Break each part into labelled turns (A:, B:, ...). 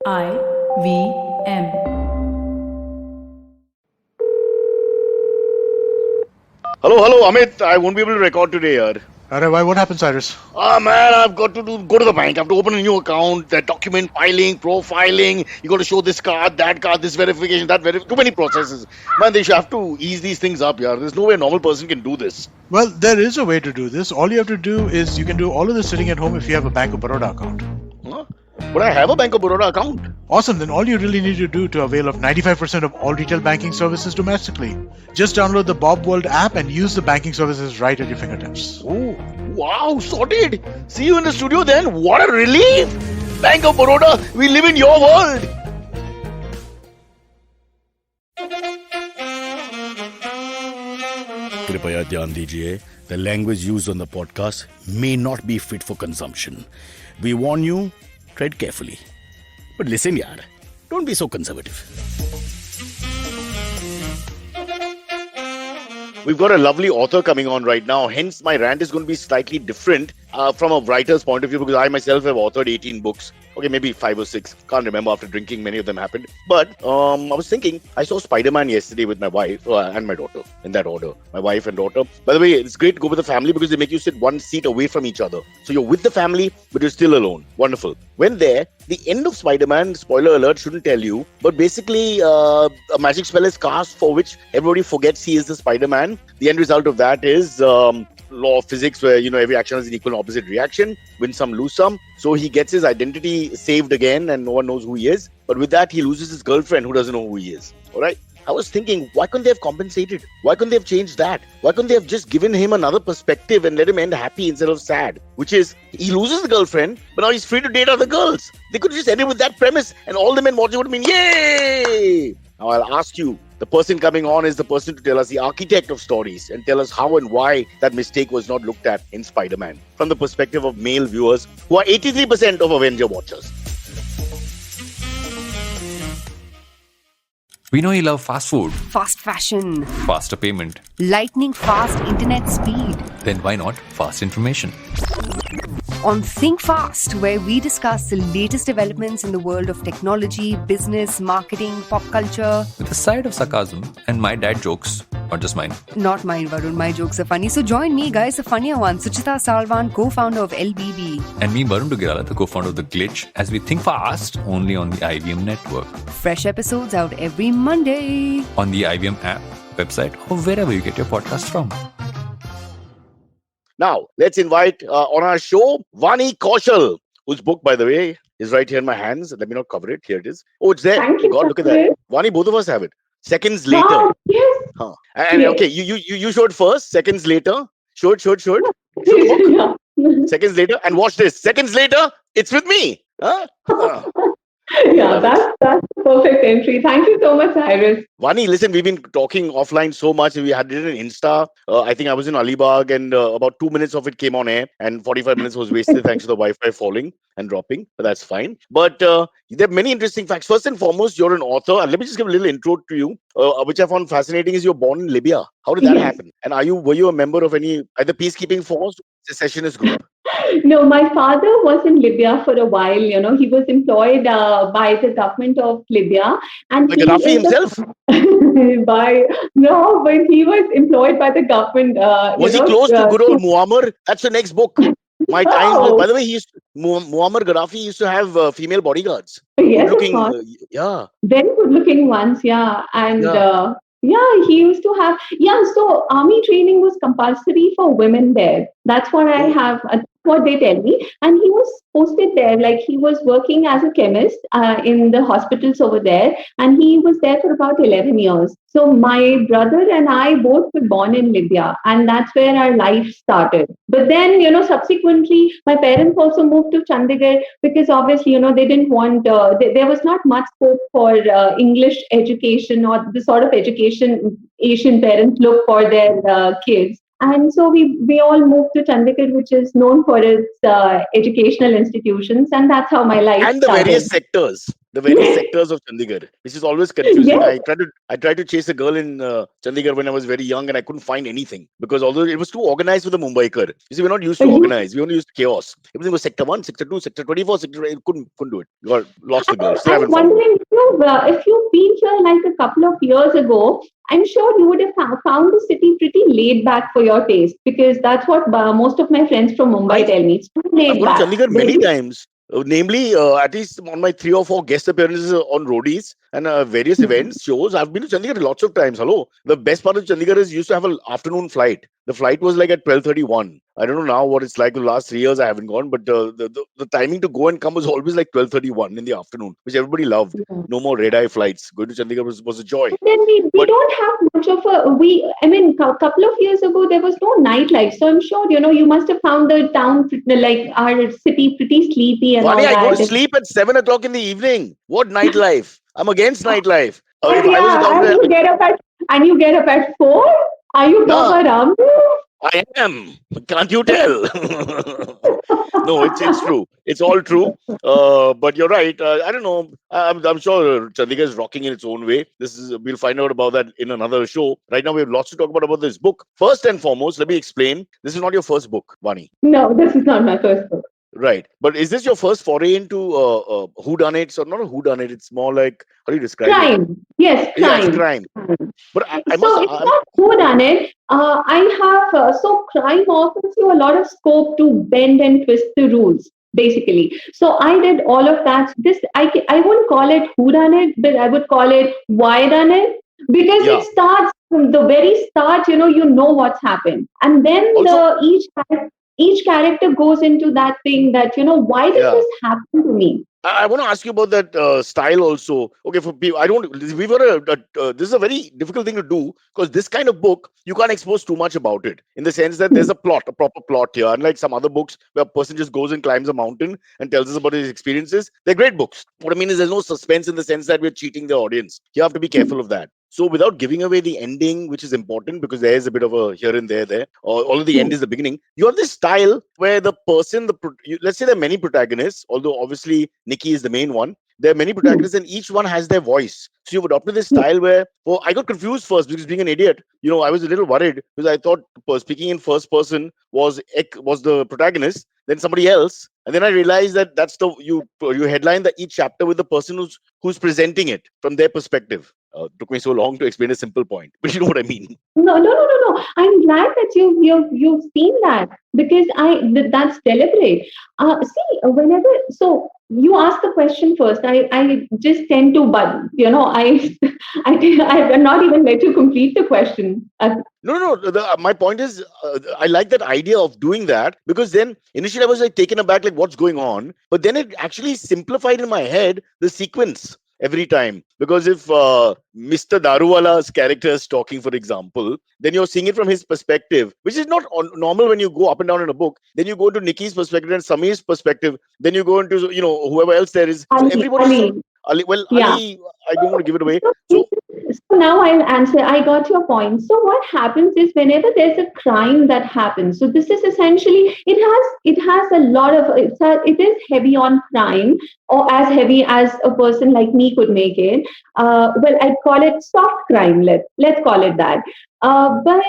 A: IVM.
B: Hello, Amit. I won't be able to record today, yaar.
C: Alright, why? What happened, Cyrus?
B: Man, I've got to go to the bank. I have to open a new account, that document filing, profiling. You got to show this card, that card, this verification, that too many processes. Man, they should have to ease these things up, yaar. There's no way a normal person can do this.
C: Well, there is a way to do this. All you have to do is you can do all of this sitting at home if you have a Bank of Baroda account.
B: Huh? But I have a Bank of Baroda account.
C: Awesome, then all you really need to do to avail of 95% of all retail banking services domestically. Just download the Bob World app and use the banking services right at your fingertips.
B: Oh, wow, sorted. See you in the studio then. What a relief. Bank of Baroda, we live in your world. कृपया ध्यान दीजिए, the language used on the podcast may not be fit for consumption. We warn you, tread carefully. But listen, yaar, don't be so conservative. We've got a lovely author coming on right now. Hence, my rant is going to be slightly different from a writer's point of view, because I myself have authored 18 books. Okay, maybe 5 or 6. Can't remember, after drinking, many of them happened. But I was thinking, I saw Spider-Man yesterday with my wife and my daughter, in that order. My wife and daughter. By the way, it's great to go with the family because they make you sit one seat away from each other. So you're with the family, but you're still alone. Wonderful. When there, the end of Spider-Man, spoiler alert, shouldn't tell you, but basically a magic spell is cast for which everybody forgets he is the Spider-Man. The end result of that is law of physics, where every action has an equal and opposite reaction, win some, lose some. So he gets his identity saved again and no one knows who he is. But with that, he loses his girlfriend who doesn't know who he is. All right. I was thinking, why couldn't they have compensated? Why couldn't they have changed that? Why couldn't they have just given him another perspective and let him end happy instead of sad? Which is, he loses the girlfriend, but now he's free to date other girls. They could just end it with that premise and all the men watching would have been, yay! Now I'll ask you, the person coming on is the person to tell us, the architect of stories, and tell us how and why that mistake was not looked at in Spider-Man from the perspective of male viewers who are 83% of Avenger watchers.
D: We know you love fast food,
E: Fast fashion,
D: faster payment.
E: lightning fast internet speed.
D: Then why not fast information?
E: On Think Fast, where we discuss the latest developments in the world of technology, business, marketing, pop culture.
D: With a side of sarcasm and my dad jokes, not just mine.
E: Not mine, Varun. My jokes are funny. So join me, guys, the funnier one, Suchita Salvan, co-founder of LBB.
D: And me, Varun Dugirala, the co-founder of The Glitch, as we think fast only on the IVM network.
E: Fresh episodes out every Monday.
D: On the IVM app, website, or wherever you get your podcast from.
B: Now, let's invite on our show, Vani Kaushal, whose book, by the way, is right here in my hands. Let me not cover it. Here it is. Oh, it's there.
F: Thank you,
B: God, look at that. Vani, both of us have it. Seconds later.
F: Wow, yes.
B: Huh. And
F: Yes.
B: okay, you showed first. Seconds later. Showed. Show the book.
F: Yeah.
B: Seconds later. And watch this. Seconds later, it's with me. Huh?
F: Yeah, that's the perfect entry. Thank you so much, Cyrus.
B: Vani, listen, we've been talking offline so much. We had it in Insta. I think I was in Alibag and about 2 minutes of it came on air and 45 minutes was wasted thanks to the Wi-Fi falling and dropping. But that's fine. But there are many interesting facts. First and foremost, you're an author. And let me just give a little intro to you, which I found fascinating, is you're born in Libya. How did that
F: Yes.
B: happen? And were you a member of any either peacekeeping force or secessionist group?
F: No, my father was in Libya for a while. He was employed by the government of Libya, and
B: Like
F: he
B: Gaddafi
F: is
B: himself?
F: but he was employed by the government.
B: Was he close to good old Muammar? That's the next book. My time.
F: Oh.
B: By the way, Muammar Gaddafi used to have female bodyguards.
F: Yes, of
B: Looking,
F: course.
B: yeah.
F: Very good looking ones, yeah. And
B: Yeah.
F: he used to have, so army training was compulsory for women there. That's what I have, what they tell me. And he was posted there, like he was working as a chemist in the hospitals over there. And he was there for about 11 years. So my brother and I both were born in Libya. And that's where our life started. But then, subsequently, my parents also moved to Chandigarh because obviously, they didn't want, there was not much scope for English education or the sort of education Asian parents look for their kids. And so we all moved to Chandigarh, which is known for its educational institutions. And that's how my life
B: And the
F: started.
B: various sectors. the various sectors of Chandigarh, which is always confusing.
F: Yes.
B: I tried to chase a girl in Chandigarh when I was very young, and I couldn't find anything because although it was too organized for the Mumbaikar, you see, we're not used to
F: You
B: organize. We only used chaos. Everything was sector 1, sector 2, sector 24, sector 8. Couldn't do it. Got lost the girl. Still
F: I'm
B: haven't found her.
F: wondering if you've been here like a couple of years ago, I'm sure you would have found the city pretty laid back for your taste because that's what most of my friends from Mumbai
B: I've
F: tell me. It's too
B: I've
F: laid
B: gone to
F: back.
B: Chandigarh many times. Namely, at least on my 3 or 4 guest appearances on roadies and various events, shows. I've been to Chandigarh lots of times. Hello, the best part of Chandigarh is used to have an afternoon flight. The flight was like at 12:31. I don't know now what it's like. The last 3 years I haven't gone, but the timing to go and come was always like 12:31 in the afternoon, which everybody loved. No more red eye flights. Going to Chandigarh was a joy.
F: Then we
B: But
F: don't have much of a I mean, a couple of years ago there was no nightlife, so I'm sure you must have found the town like our city pretty sleepy and
B: Vani,
F: all
B: I go to
F: that.
B: sleep at 7 o'clock in the evening. What nightlife? I'm against nightlife. If
F: But
B: I was a
F: yeah,
B: doctor,
F: and you get up at 4. Are you
B: yeah,
F: Baba Ram?
B: I am. Can't you tell? No, it's true. It's all true. But you're right. I don't know. I'm sure Chandigarh is rocking in its own way. We'll find out about that in another show. Right now, we have lots to talk about this book. First and foremost, let me explain. This is not your first book, Vani.
F: No, this is not my first book.
B: Right. But is this your first foray into whodunits or not a whodunit? It's more like, how do you describe it?
F: Crime. Yes,
B: Yes,
F: crime.
B: crime. But I must.
F: So it's not who done it. I have so crime offers you a lot of scope to bend and twist the rules, basically. So I did all of that. I wouldn't call it who done it, but I would call it why done it because
B: Yeah.
F: it starts from the very start. You know what's happened, and then
B: Also,
F: each character goes into that thing that why did
B: yeah.
F: this happen to me?
B: I want to ask you about that style also. Okay, for people, I don't. We were this is a very difficult thing to do because this kind of book you can't expose too much about it in the sense that there's a plot, a proper plot here. Unlike some other books where a person just goes and climbs a mountain and tells us about his experiences, they're great books. What I mean is there's no suspense in the sense that we're cheating the audience. You have to be careful of that. So without giving away the ending, which is important because there is a bit of a here and there, or although the end is the beginning, you have this style where the person, let's say there are many protagonists, although obviously Nikki is the main one. There are many protagonists and each one has their voice. So you've adopted this style where, well, I got confused first because being an idiot, I was a little worried because I thought speaking in first person was the protagonist, then somebody else. And then I realized that that's you headline each chapter with the person who's presenting it from their perspective. Took me so long to explain a simple point, but you know what I mean.
F: No. I'm glad that you've seen that because that's deliberate. See, whenever you ask the question first, I just tend to, but I not even let you complete the question.
B: No. My point is, I like that idea of doing that because then initially I was like taken aback, like what's going on, but then it actually simplified in my head the sequence every time. Because if Mr. Daruwala's character is talking, for example, then you're seeing it from his perspective, which is not normal when you go up and down in a book. Then you go into Nikki's perspective and Samir's perspective. Then you go into whoever else there is. So everybody's
F: Ali,
B: Ali. Well,
F: yeah.
B: Ali, I don't want to give it away.
F: So,
B: So
F: so now I'll answer. I got your point. So what happens is whenever there's a crime that happens, so this is essentially it has a lot of it is heavy on crime or as heavy as a person like me could make it. Well, I'd call it soft crime. Let's call it that. But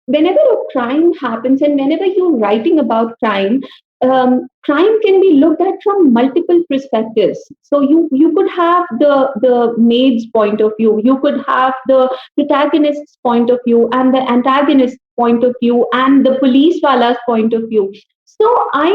F: whenever a crime happens and whenever you're writing about crime, crime can be looked at from multiple perspectives. So you could have the maid's point of view, you could have the protagonist's point of view, and the antagonist's point of view, and the police wala's point of view. So I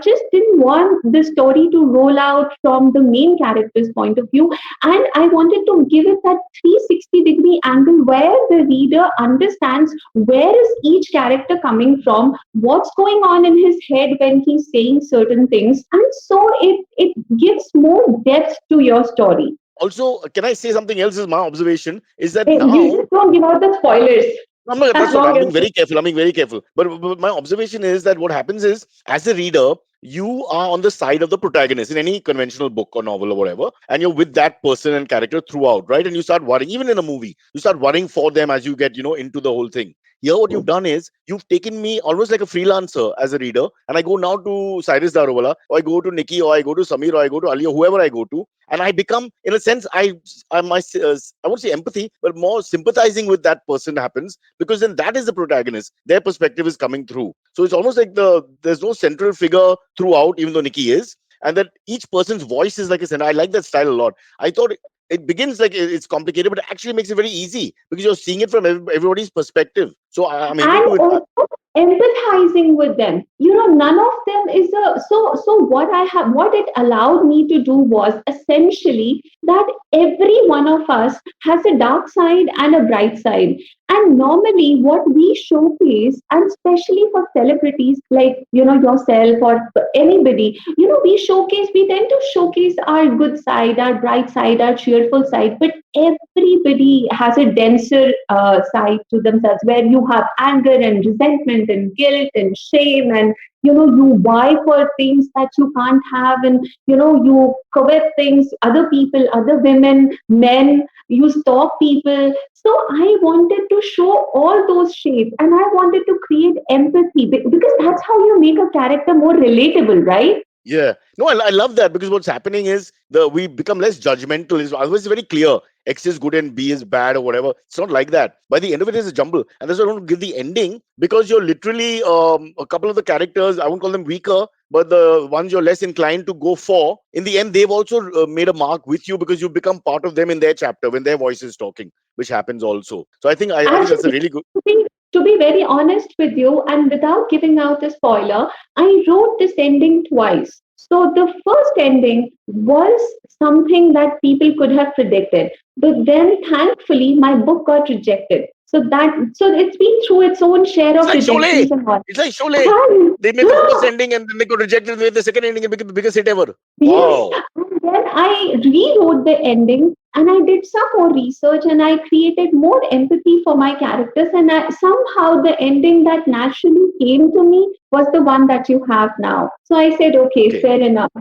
F: just didn't want the story to roll out from the main character's point of view. And I wanted to give it that 360-degree angle where the reader understands where is each character coming from, what's going on in his head when he's saying certain things. And so it gives more depth to your story.
B: also, can I say something else? Is my observation is that
F: You
B: now
F: just don't give out the spoilers.
B: that's
F: As
B: what
F: long
B: I'm being
F: as
B: very careful. I'm being very careful. But my observation is that what happens is, as a reader, you are on the side of the protagonist in any conventional book or novel or whatever, and you're with that person and character throughout, right? And you start worrying, even in a movie, you start worrying for them as you get, into the whole thing. Here, what you've done is you've taken me almost like a freelancer as a reader, and I go now to Cyrus Daruwala, or I go to Nikki, or I go to Samir, or I go to Ali, or whoever I go to, and I become, in a sense, I won't say empathy, but more sympathizing with that person happens, because then that is the protagonist. Their perspective is coming through. So it's almost like there's no central figure throughout, even though Nikki is, and that each person's voice is like a center. I like that style a lot. I thought it begins like it's complicated, but it actually makes it very easy because you're seeing it from everybody's perspective. So I'm able
F: And
B: to.
F: also empathizing with them. None of them is a so what it allowed me to do was essentially that every one of us has a dark side and a bright side. And normally what we showcase, and especially for celebrities like yourself or anybody, we tend to showcase our good side, our bright side, our cheerful side, but everybody has a denser side to themselves, where you have anger and resentment and guilt and shame, and you vie for things that you can't have, and you covet things, other people, other women, men, you stalk people. So I wanted to show all those shades, and I wanted to create empathy, because that's how you make a character more relatable, right?
B: Yeah, no, I love that, because what's happening is we become less judgmental. It's always very clear. X is good and B is bad or whatever. It's not like that. By the end of it, it's a jumble, and that's why I don't give the ending, because you're literally a couple of the characters. I won't call them weaker, but the ones you're less inclined to go for, in the end, they've also made a mark with you, because you become part of them in their chapter when their voice is talking, which happens also. So I think that's a
F: Actually,
B: really good.
F: to be very honest with you, and without giving out a spoiler, I wrote this ending twice. So the first ending was something that people could have predicted, but then thankfully my book got rejected. So it's been through its own share
B: It's
F: of
B: like Sholay.
F: rejections and all.
B: It's like Sholay. They made the first ending and then they got rejected. They made the second ending and became the biggest hit ever.
F: Yes,
B: Wow.
F: and then I rewrote the ending, and I did some more research, and I created more empathy for my characters. And somehow the ending that naturally came to me was the one that you have now. So I said, okay,
B: Okay.
F: fair enough.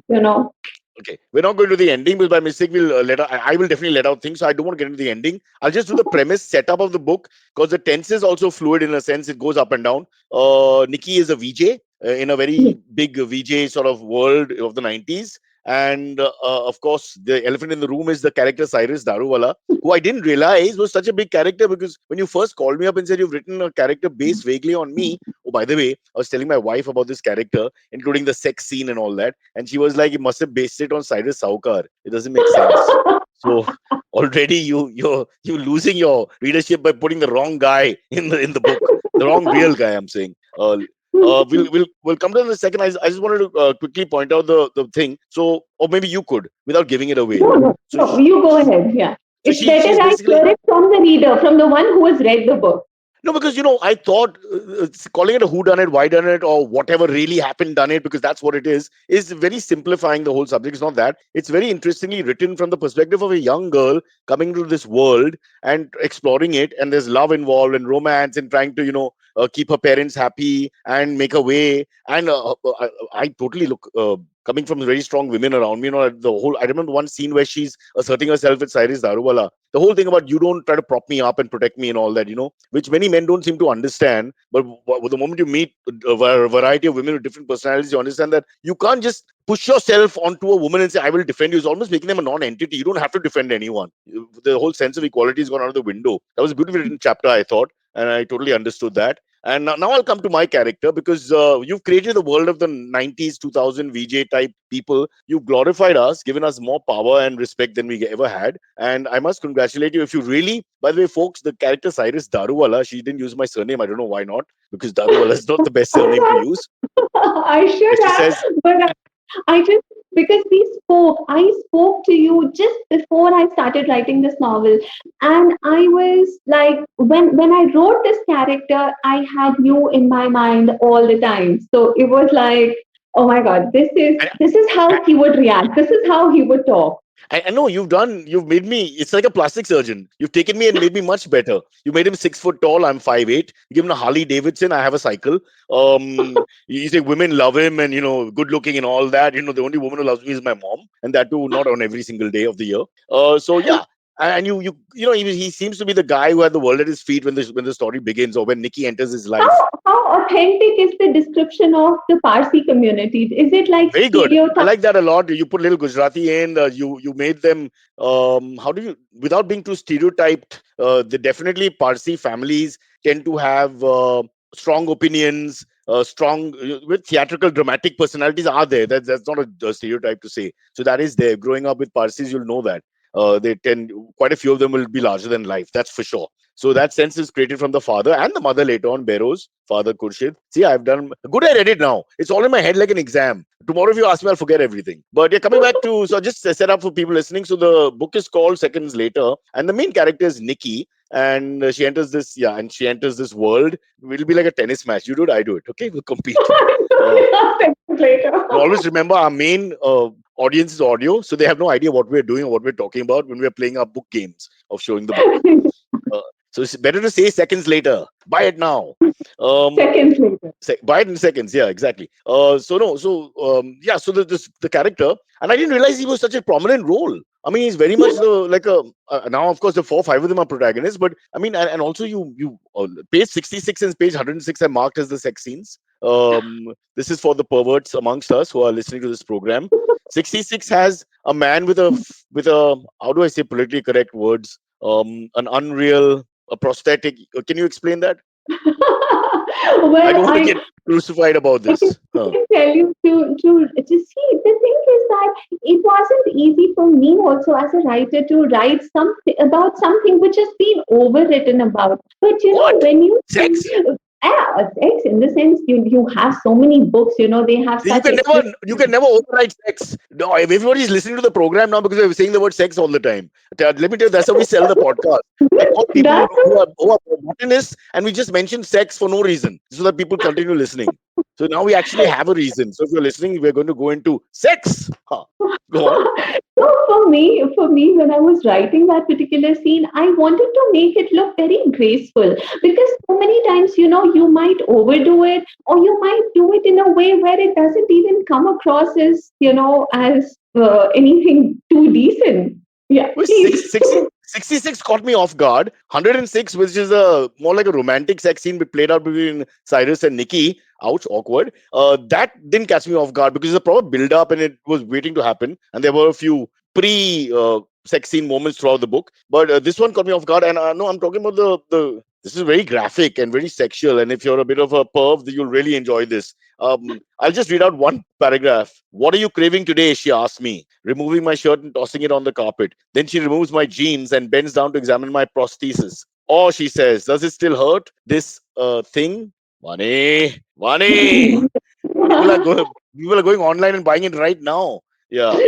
B: Okay. We're not going to the ending, but by mistake, we'll let out. I will definitely let out things. So I don't want to get into the ending. I'll just do the premise setup of the book, because the tense is also fluid in a sense. It goes up and down. Nikki is a VJ in a very big VJ sort of world of the 90s. And of course, the elephant in the room is the character Cyrus Daruwala, who I didn't realize was such a big character, because when you first called me up and said you've written a character based vaguely on me, oh, by the way, I was telling my wife about this character, including the sex scene and all that. And she was like, "You must have based it on Cyrus Saukar. It doesn't make sense." So already you losing your readership by putting the wrong guy in the book, the wrong real guy. I'm saying. We'll come to that in a second. I just wanted to quickly point out the thing. So, or maybe you could, without giving it away.
F: No, no,
B: So
F: no, you go ahead. Yeah.
B: so
F: It's better
B: she's
F: I
B: basically.
F: hear it from the reader, from the one who has read the book.
B: No, because I thought calling it a who done it, why done it, or whatever really happened, done it, because that's what it is very simplifying the whole subject. It's not that. It's very interestingly written from the perspective of a young girl coming to this world and exploring it, and there's love involved and romance and trying to keep her parents happy and make a way. And I totally look. Coming from very strong women around me, the whole. I remember one scene where she's asserting herself with Cyrus Daruwala. The whole thing about you don't try to prop me up and protect me and all that, which many men don't seem to understand. But the moment you meet a variety of women with different personalities, you understand that you can't just push yourself onto a woman and say, "I will defend you." It's almost making them a non-entity. You don't have to defend anyone. The whole sense of equality has gone out of the window. That was a beautifully written chapter, I thought, and I totally understood that. And now I'll come to my character, because you've created the world of the 90s, 2000 VJ type people. You've glorified us, given us more power and respect than we ever had. And I must congratulate you. If you really, by the way, folks, the character Cyrus Daruwala, she didn't use my surname. I don't know why not, because Daruwala is not the best surname to use.
F: I should
B: She
F: have,
B: says,
F: but I just, because I spoke to you just before I started writing this novel, and I was like, when I wrote this character, I had you in my mind all the time. So it was like, oh my god, this is how he would react. This is how he would talk.
B: I know you've made me, it's like a plastic surgeon. You've taken me and made me much better. You made him 6 foot tall. I'm 5'8". You give him a Harley Davidson. I have a cycle. You say women love him and, good looking and all that. The only woman who loves me is my mom. And that too, not on every single day of the year. So yeah. And you know, he seems to be the guy who had the world at his feet when the story begins, or when Nikki enters his life.
F: How authentic is the description of the Parsi community? Is it like
B: Very good. I
F: stereotype?
B: like that a lot. You put little Gujarati in. You made them. How do you, without being too stereotyped? The definitely Parsi families tend to have strong opinions, strong with theatrical, dramatic personalities are there. That's not a stereotype to say. So that is there. Growing up with Parsis, you'll know that. They tend, quite a few of them will be larger than life. That's for sure. So that sense is created from the father and the mother later on, Bero's father, Khurshid. See, I've done good. I read it now. It's all in my head like an exam. Tomorrow, if you ask me, I'll forget everything. But yeah, coming back to, so just set up for people listening. So the book is called Seconds Later, and the main character is Nikki. And she enters this, yeah, and she enters this world. It'll be like a tennis match. You do it, I do it. Okay, we'll compete. Uh,
F: Seconds later.
B: and always remember, our main audience is audio, so they have no idea what we're doing or what we're talking about when we're playing our book games of showing the book. Uh, so it's better to say seconds later. Buy it now. Um,
F: Seconds later.
B: Buy it in seconds. Yeah, exactly. So no, so yeah, so the character, and I didn't realize he was such a prominent role. I mean, he's very much the like a now. Of course, the 4 5 of them are protagonists, but I mean, and also you page 66 and page 106 are marked as the sex scenes. This is for the perverts amongst us who are listening to this program. 66 has a man with a how do I say politically correct words? An unreal, a prosthetic. Can you explain that? I
F: Well,
B: don't want to get crucified about
F: I can,
B: this. Huh.
F: I can tell you to see, the thing is that it wasn't easy for me also as a writer to write something about something which has been overwritten about. But you know,
B: What?
F: when you
B: Sex?
F: sex, in the sense you have so many books, you know, they have
B: You
F: such
B: can
F: explicit.
B: never override sex. No, everybody's listening to the program now because we're saying the word sex all the time. Let me tell you, that's how we sell the podcast. I call people
F: That's
B: who are botanists, and we just mention sex for no reason, so that people continue listening. So now we actually have a reason. So if you're listening, we're going to go into sex. Huh. Go on.
F: so for me, when I was writing that particular scene, I wanted to make it look very graceful because so many times, you know, you might overdo it or you might do it in a way where it doesn't even come across as, you know, as anything too decent. Yeah,
B: Which
F: please.
B: 66 caught me off guard. 106, which is a more like a romantic sex scene played out between Cyrus and Nikki. Ouch, awkward. That didn't catch me off guard because it's a proper build up and it was waiting to happen. And there were a few pre sex scene moments throughout the book. But this one caught me off guard. And no, I'm talking about the. This is very graphic and very sexual. And if you're a bit of a perv, then you'll really enjoy this. I'll just read out one paragraph. What are you craving today? She asked me, removing my shirt and tossing it on the carpet. Then she removes my jeans and bends down to examine my prosthesis. Oh, she says, does it still hurt? This thing? Money, money. People are going. People are going online and buying it right now. Yeah.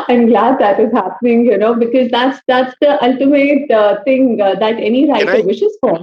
F: I'm glad that is happening, you know, because that's the ultimate thing that any
B: Can
F: writer
B: I
F: wishes for.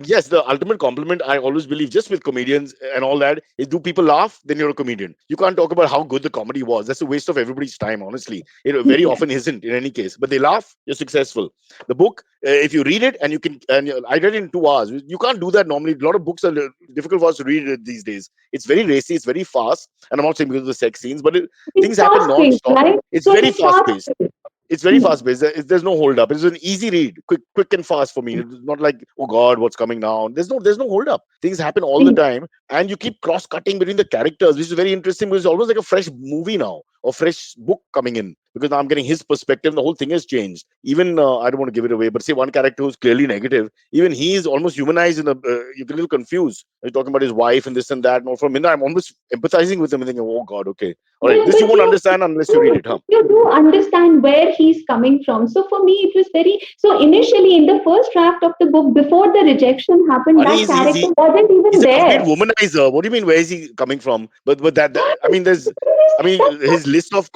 B: yes, the ultimate compliment I always believe, just with comedians and all that, is do people laugh? Then you're a comedian. You can't talk about how good the comedy was. That's a waste of everybody's time, honestly. It very often isn't in any case. But they laugh, you're successful. The book, if you read it and you can, I read it in 2 hours. You can't do that normally. A lot of books are difficult for us to read these days. It's very racy, it's very fast. And I'm not saying because of the sex scenes, but
F: It's
B: things happen
F: fast paced,
B: non-stop.
F: right?
B: It's
F: So
B: very
F: it's
B: fast
F: fast
B: paced.
F: paced.
B: It's very fast paced. There's no hold up. It's an easy read, quick and fast for me. It's not like, oh God, what's coming now? There's no hold up. Things happen all the time, and you keep cross cutting between the characters, which is very interesting because it's almost like a fresh movie now or fresh book coming in because now I'm getting his perspective. The whole thing has changed. Even I don't want to give it away, but say one character who's clearly negative, even he is almost humanized. You get a little confused. You're talking about his wife and this and that. And for a minute, I'm almost empathizing with him and thinking, oh God, okay, all right, this you
F: But
B: won't understand unless you read it, huh?
F: you do understand where he's coming from. So for me, it was very, so initially in the first draft of the book, before the rejection happened,
B: Funny
F: that
B: is
F: character wasn't even
B: he's a complete
F: there.
B: womanizer. What do you mean? Where is he coming from? But I mean, I mean,
F: That's
B: his list of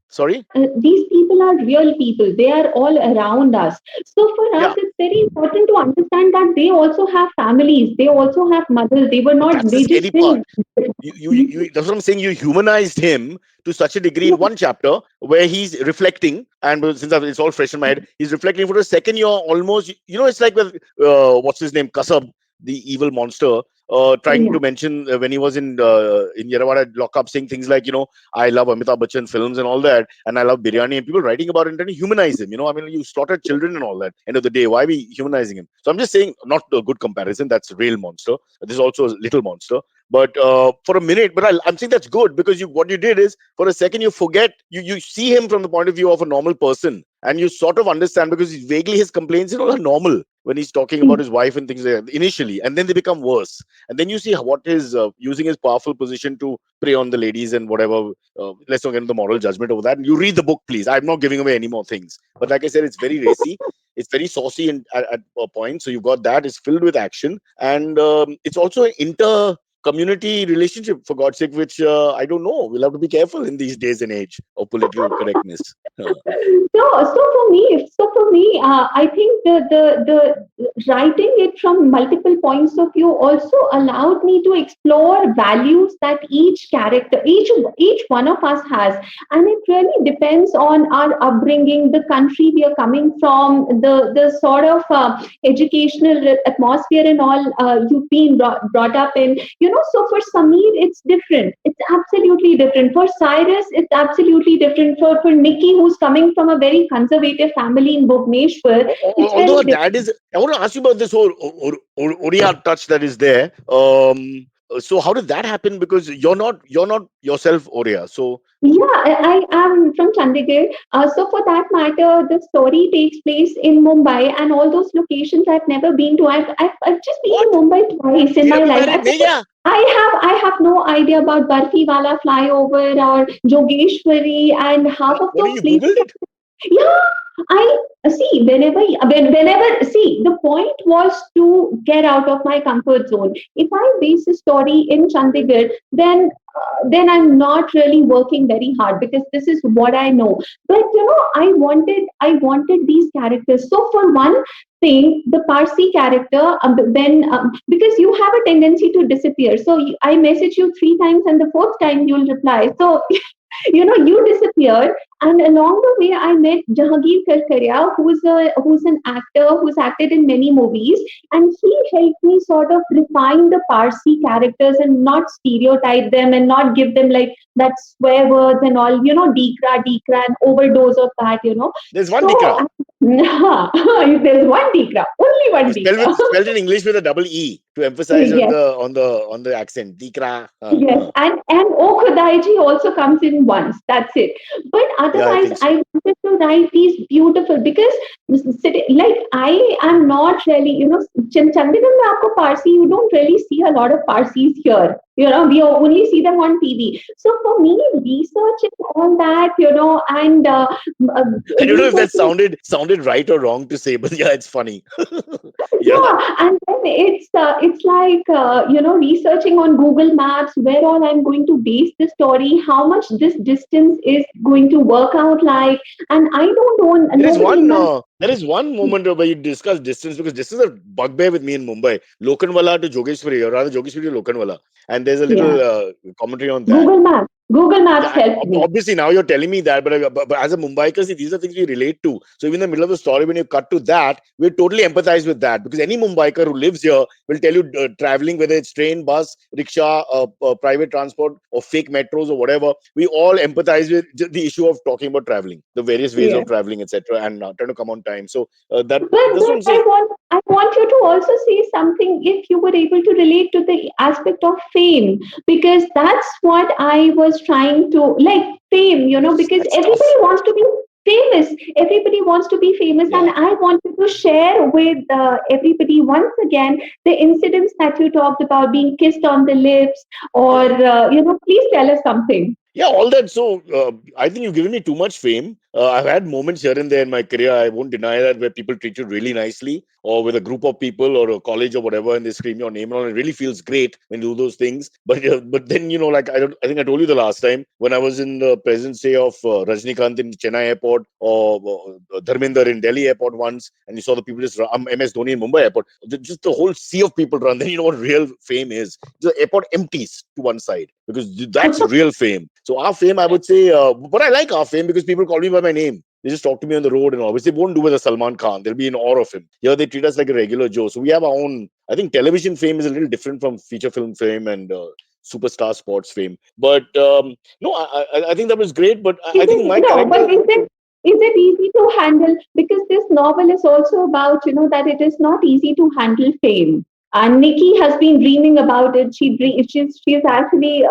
B: sorry,
F: these people are real people. They are all around us. So for us,
B: yeah,
F: it's very important to understand that they also have families. They also have mothers. They were
B: but
F: not.
B: that's the
F: They just
B: scary part.
F: didn't.
B: That's what I'm saying. You humanized him to such a degree in one chapter where he's reflecting, and since it's all fresh in my head, he's reflecting for a second. You're almost, it's like with what's his name, Kasab, the evil monster. trying to mention when he was in Yerawada lockup, saying things like, I love Amitabh Bachchan films and all that, and I love biryani, and people writing about it and trying to humanize him. I mean, you slaughtered children and all that. End of the day, why are we humanizing him? So I'm just saying, not a good comparison. That's a real monster. This is also a little monster. But for a minute, but I'm saying that's good, because what you did is, for a second, you forget, you see him from the point of view of a normal person, and you sort of understand, because vaguely his complaints are normal when he's talking about his wife and things like that initially, and then they become worse. And then you see what is using his powerful position to prey on the ladies and whatever. Let's not get into the moral judgment over that. And you read the book, please. I'm not giving away any more things. But like I said, it's very racy. It's very saucy at a point. So you've got that. It's filled with action. And it's also an community relationship, for God's sake, which I don't know. We'll have to be careful in these days and age of political correctness.
F: So for me, I think the writing it from multiple points of view also allowed me to explore values that each character, each one of us has, and it really depends on our upbringing, the country we are coming from, the sort of educational atmosphere and all you've been brought up in. So for Sameer, it's different. It's absolutely different. For Cyrus, it's absolutely different. For Nikki, who's coming from a very conservative family in Bhubaneswar, it's
B: Although her
F: very
B: dad is, I want to ask you about this whole Oriya touch that is there. So how did that happen? Because you're not yourself Oriya. So
F: Yeah, I am from Chandigarh. So for that matter, the story takes place in Mumbai, and all those locations I've never been to. I've just been to
B: what?
F: Mumbai twice in
B: You
F: my
B: never
F: life.
B: married Neja?
F: I have no idea about Barfi Wala flyover or Jogeshwari and half of
B: What did
F: those
B: you
F: places.
B: Google it?
F: Yeah, I see. Whenever see, the point was to get out of my comfort zone. If I base a story in Chandigarh, then I'm not really working very hard, because this is what I know. But I wanted these characters. So for one thing, the Parsi character, when because you have a tendency to disappear. So I message you 3 times, and the fourth time you'll reply. So you disappeared, and along the way I met Jahangir Karkaria, who's an actor who's acted in many movies, and he helped me sort of refine the Parsi characters and not stereotype them and not give them like that swear words and all, dikra and overdose of that.
B: There's one
F: So
B: Dikra.
F: there's one dikra, only one dikra.
B: Spelled in English with a double E to emphasize on
F: Yes.
B: the accent. Dikra.
F: Yes, and O Khudaiji also comes in once. That's it. But
B: Yeah, I
F: otherwise,
B: think so.
F: I wanted to write these beautiful, because like I am not really, Chandigarh mein aapko Parsi, you don't really see a lot of Parsis here. We only see them on TV. So for me, researching all that, and
B: I don't know if that
F: researching.
B: sounded right or wrong to say, but yeah, it's funny. Yeah.
F: Yeah, and then it's like researching on Google Maps where all I'm going to base the story, how much this distance is going to work out like, and I don't know, nobody in my.
B: There is one moment where you discuss distance, because distance is a bugbear with me in Mumbai. Lokanwala to Jogeshwari, or rather Jogeshwari to Lokanwala, and there's a
F: Yeah,
B: little commentary on that.
F: Google Maps
B: Yeah,
F: helped me.
B: obviously now you're telling me that, but as a Mumbaiker, see, these are things we relate to. So even in the middle of the story, when you cut to that, we totally empathize with that, because any Mumbaiker who lives here will tell you traveling, whether it's train, bus, rickshaw, private transport, or fake metros or whatever, we all empathize with the issue of talking about traveling, the various ways
F: Yeah.
B: of traveling, etc., and trying to come on time. So that's what
F: But
B: I'm
F: I
B: saying.
F: want you to also say something, if you were able to relate to the aspect of fame, because that's what I was trying to like fame, because
B: That's
F: everybody
B: tough.
F: wants to be famous. Everybody wants to be famous,
B: Yeah.
F: and I wanted to share with everybody once again the incidents that you talked about, being kissed on the lips, or
B: Yeah.
F: please tell us something.
B: Yeah, all that. So I think you've given me too much fame. I've had moments here and there in my career, I won't deny that, where people treat you really nicely, or with a group of people or a college or whatever, and they scream your name, and it really feels great when you do those things. But then like I think I told you the last time, when I was in the presence, say, of Rajnikant in Chennai airport, or Dharminder in Delhi airport once, and you saw the people just MS Dhoni in Mumbai airport, just the whole sea of people run. Then you know what real fame is. The airport empties to one side, because that's real fame. So our fame, I would say, but I like our fame because people call me by my name. They just talk to me on the road and all, which they won't do with a Salman Khan. They'll be in awe of him. Here they treat us like a regular Joe. So we have our own. I think television fame is a little different from feature film fame and superstar sports fame. But no, I think that was great. But I think my
F: But
B: character.
F: is it easy to handle? Because this novel is also about, that it is not easy to handle fame. And Nikki has been dreaming about it. She's actually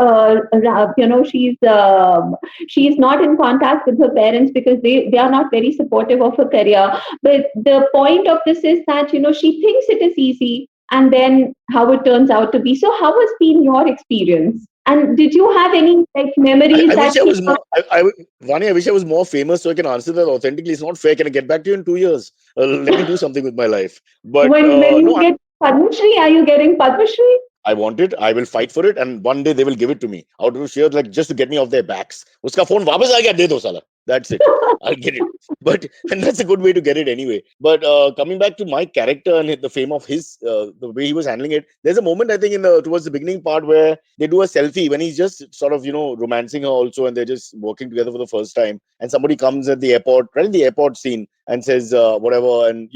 F: she's not in contact with her parents because they are not very supportive of her career. But the point of this is that she thinks it is easy, and then how it turns out to be. So how has been your experience? And did you have any like memories
B: I wish
F: that
B: I was more. Vani, I wish I was more famous so I can answer that authentically. It's not fair. Can I get back to you in 2 years? Let me do something with my life. But
F: when you
B: no,
F: get Padma Shri, are you getting Padma Shri?
B: I want it. I will fight for it, and one day they will give it to me out of sheer like just to get me off their backs. Uska phone वापस आ गया दे दो साला. That's it. I'll get it. But and that's a good way to get it anyway. But coming back to my character and the fame of his, the way he was handling it, there's a moment I think in the towards the beginning part where they do a selfie when he's just sort of romancing her also, and they're just working together for the first time, and somebody comes at the airport, right in the airport scene, and says whatever, and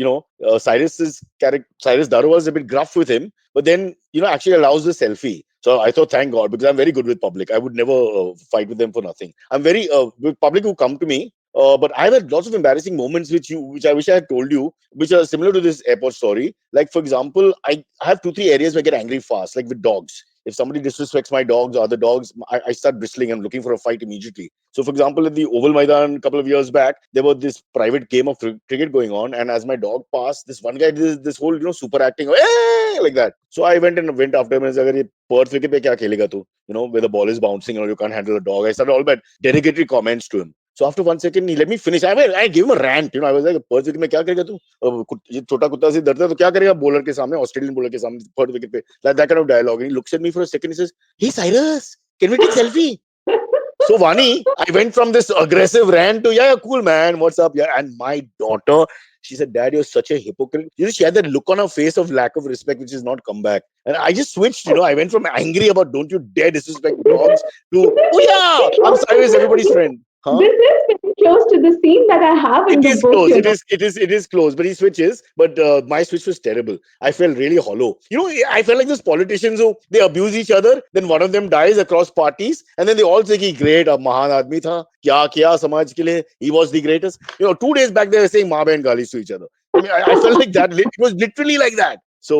B: Cyrus's character, Cyrus Daru was a bit gruff with him, but then actually allows the selfie. So I thought, thank God, because I'm very good with public. I would never fight with them for nothing. I'm very with public who come to me. But I've had lots of embarrassing moments which I wish I had told you, which are similar to this airport story. Like for example, I have 2-3 areas where I get angry fast, like with dogs. If somebody disrespects my dogs or other dogs, I start bristling and looking for a fight immediately. So, for example, in the Oval Maidan a couple of years back, there was this private game of cricket going on, and as my dog passed, this one guy did this whole super acting, like that. So I went after him and said, "Agar ye Perth wicket pe kya khelega tu? Where the ball is bouncing and you can't handle a dog." I started all that derogatory comments to him. So after 1 second, he let me finish. I gave him a rant. I was like, "Perth wicket में क्या करेगा तू? ये छोटा कुत्ता से डरता है तो क्या करेगा बॉलर के सामने, ऑस्ट्रेलियन बॉलर के सामने, Perth wicket पे?" That kind of dialogue. And he looks at me for a second. He says, "Hey Cyrus, can we take selfie?" So Vani, I went from this aggressive rant to yeah, cool man, what's up? Yeah, and my daughter, she said, "Dad, you're such a hypocrite." She had that look on her face of lack of respect, which has not come back. And I just switched. I went from angry about "don't you dare disrespect dogs" to "oh yeah, I'm Cyrus, everybody's friend." Huh?
F: This is very close to the scene that I have in
B: It
F: the
B: is
F: book.
B: close. It is close. But he switches. But my switch was terrible. I felt really hollow. I felt like those politicians who they abuse each other. Then one of them dies across parties, and then they all say, "He great, ab mahan aadmi tha. Kya kiya samaj ke liye? He was the greatest." 2 days back they were saying "maa behan galis" to each other. I mean, I felt like that. It was literally like that. So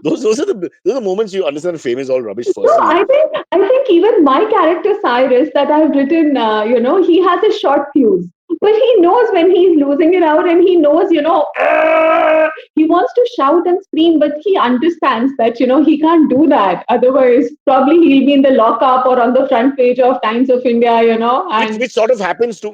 B: those are the moments you understand fame is all rubbish.
F: No,
B: Firstly,
F: I think even my character Cyrus that I've written, he has a short fuse, but he knows when he's losing it out, and he knows, he wants to shout and scream, but he understands that he can't do that. Otherwise, probably he'll be in the lockup or on the front page of Times of India,
B: which
F: and
B: which sort of happens to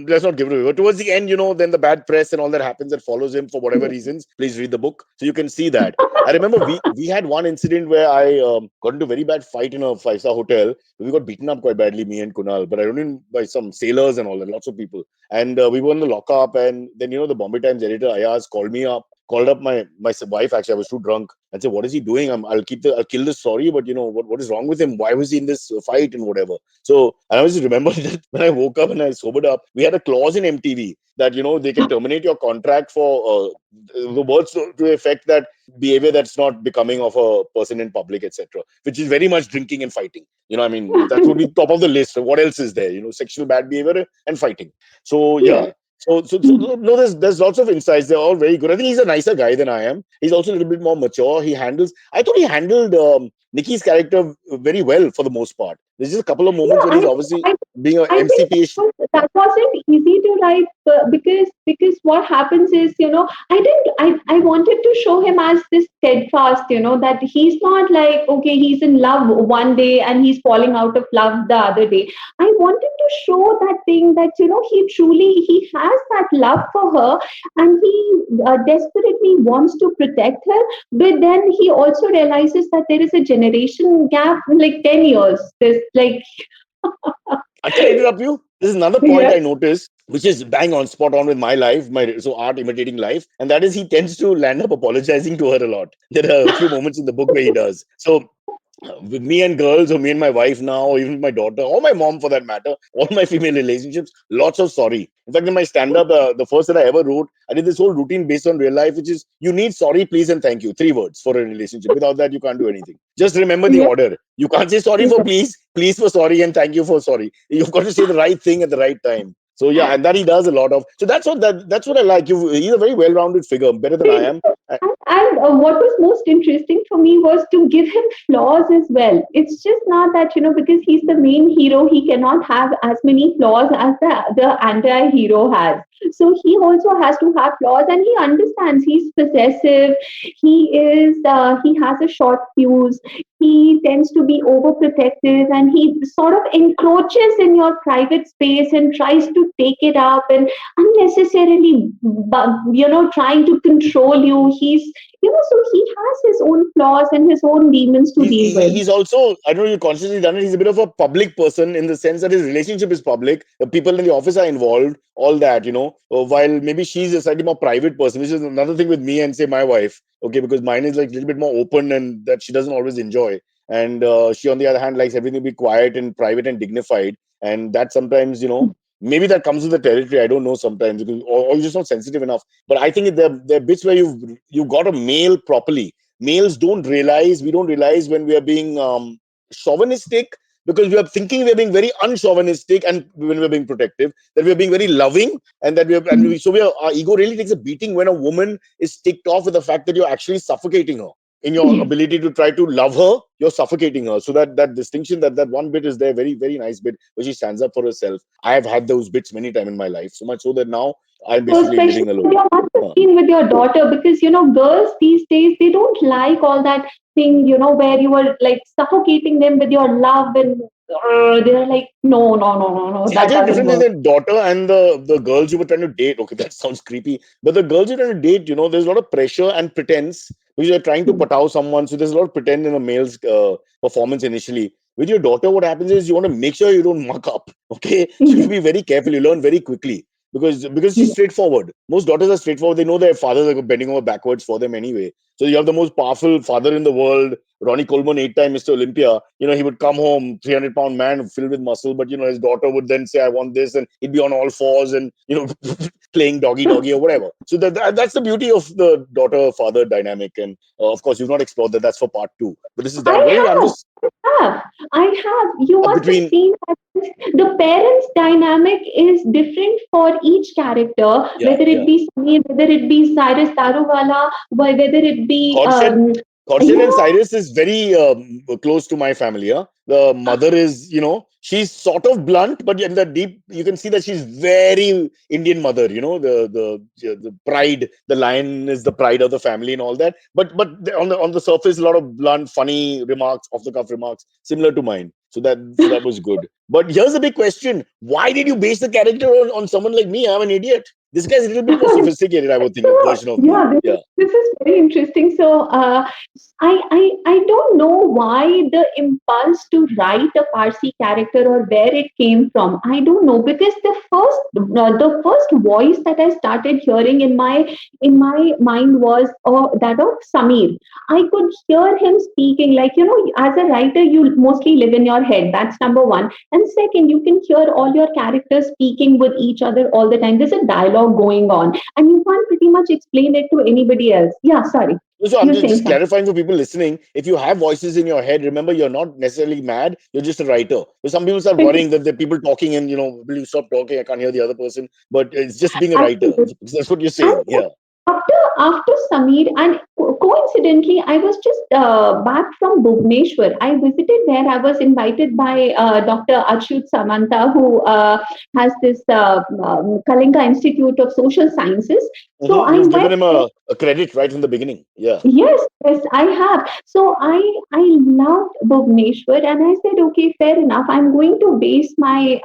B: let's not give it away. But towards the end, then the bad press and all that happens that follows him for whatever reasons. Please read the book so you can see that. I remember we had one incident where I got into a very bad fight in a 5-star hotel. We got beaten up quite badly, me and Kunal, but I don't know by some sailors and all that, lots of people. And we were in the lockup, and then the Bombay Times editor Ayaz called up my wife. Actually, I was too drunk, and said, "What is he doing? I'll kill this story, but what is wrong with him? Why was he in this fight and whatever?" So I always remember that when I woke up and I sobered up, we had a clause in MTV that they can terminate your contract for the words to the effect that behavior that's not becoming of a person in public, etc., which is very much drinking and fighting. I mean, that would be top of the list. What else is there? Sexual bad behavior and fighting. So yeah.
F: yeah.
B: So no, there's lots of insights. They're all very good. I think he's a nicer guy than I am. He's also a little bit more mature. I thought he handled Nikki's character very well for the most part. There's just a couple of moments
F: Yeah,
B: when he's obviously
F: I
B: being an
F: I think
B: MCP.
F: that wasn't easy to write, because what happens is, I wanted to show him as this steadfast, that he's not like, okay, he's in love one day and he's falling out of love the other day. I wanted to show that thing that he has that love for her, and he desperately wants to protect her, but then he also realizes that there is a generation gap, like 10 years. There's like
B: Can I interrupt you? This is another point
F: yeah.
B: I noticed, which is bang on, spot on with my life, so art imitating life, and that is he tends to land up apologizing to her a lot. There are a few moments in the book where he does. So with me and girls, or me and my wife now, or even my daughter, or my mom for that matter, all my female relationships, lots of sorry. In fact, in my stand-up, the first that I ever wrote, I did this whole routine based on real life, which is you need sorry, please, and thank you. 3 words for a relationship. Without that, you can't do anything. Just remember the
F: Yeah.
B: order. You can't say sorry for please, please for sorry, and thank you for sorry. You've got to say the right thing at the right time. So yeah, and that he does a lot of. So that's what I like. He's a very well-rounded figure, better than I am.
F: And what was most interesting for me was to give him flaws as well. It's just not that, because he's the main hero, he cannot have as many flaws as the anti-hero has. So he also has to have flaws, and he understands he's possessive. He has a short fuse. He tends to be overprotective, and he sort of encroaches in your private space and tries to take it up and unnecessarily, trying to control you. So he has his own flaws and his own demons to deal with.
B: He's also, I don't know, you consciously done it. He's a bit of a public person in the sense that his relationship is public. The people in the office are involved, all that, while maybe she's a slightly more private person, which is another thing with me and say my wife, okay, because mine is like a little bit more open and that she doesn't always enjoy. And she, on the other hand, likes everything to be quiet and private and dignified. And that sometimes, maybe that comes with the territory. I don't know sometimes, because, or you're just not sensitive enough. But I think there are bits where you've got to mail properly. Males we don't realize when we are being chauvinistic, because we are thinking we are being very unchauvinistic, and when we are being protective, that we are being very loving, and that our ego really takes a beating when a woman is ticked off with the fact that you're actually suffocating her. In your ability to try to love her, you're suffocating her. So that distinction, that one bit is there, very, very nice bit where she stands up for herself. I have had those bits many times in my life, so much so that now I'm
F: So
B: basically
F: especially
B: living alone.
F: you must have been with your daughter, because girls these days, they don't like all that thing, where you are like suffocating them with your love, and they're like, no, no, no, no, no,
B: See, I
F: that
B: tell you the
F: doesn't
B: difference
F: work.
B: between the daughter and the girls you were trying to date. Okay, that sounds creepy. But the girls you're trying to date, there's a lot of pressure and pretense because you're trying to put out someone. So there's a lot of pretend in a male's performance initially. With your daughter, what happens is you want to make sure you don't muck up. Okay, so you be very careful. You learn very quickly because she's straightforward. Most daughters are straightforward. They know their fathers are bending over backwards for them anyway. So you have the most powerful father in the world, Ronnie Coleman, 8-time Mr. Olympia. He would come home, 300-pound man filled with muscle, but his daughter would then say, "I want this," and he'd be on all fours and playing doggy doggy or whatever. So that's the beauty of the daughter-father dynamic, and of course you've not explored that. That's for part 2. But this is that. What do you? I'm
F: I
B: just
F: have, I have. You must have
B: between.
F: seen that the parents' dynamic is different for each character,
B: Yeah,
F: whether it
B: yeah.
F: be Samir, whether it be Cyrus Daruwala, whether it be
B: Khorshed, Khorshed and
F: yeah.
B: Cyrus is very close to my family. Huh? The mother is, she's sort of blunt, but in the deep, you can see that she's very Indian mother. The pride, the lion is the pride of the family and all that. But on the surface, a lot of blunt, funny remarks, off the cuff remarks, similar to mine. So that was good. But here's the big question: why did you base the character on someone like me? I'm an idiot. This guy's a little bit more sophisticated, I would think, a
F: So
B: version of me.
F: yeah,
B: Yeah.
F: this is very interesting. So I don't know why the impulse to write a Parsi character or where it came from. I don't know, because the first voice that I started hearing in my mind was that of Samir. I could hear him speaking, like, as a writer, you mostly live in your head. That's number one. And second, you can hear all your characters speaking with each other all the time. There's a dialogue going on, and you can't pretty much explain it to anybody else. Yeah, sorry.
B: So I'm
F: You're
B: just,
F: saying
B: just
F: something.
B: clarifying for people listening. If you have voices in your head, remember you're not necessarily mad. You're just a writer. So some people start worrying that the people talking and will you stop talking? I can't hear the other person. But it's just being a writer.
F: Absolutely.
B: That's what you're
F: And
B: saying. Yeah.
F: after Samir, and coincidentally, I was just back from Bhubaneswar. I visited there. I was invited by Dr. Achyut Samanta, who has this Kalinga Institute of Social Sciences. So I
B: You've
F: went
B: given him
F: there.
B: a credit right from the beginning. Yeah.
F: Yes, yes, I have. So I loved Bhubaneswar, and I said, okay, fair enough. I'm going to base my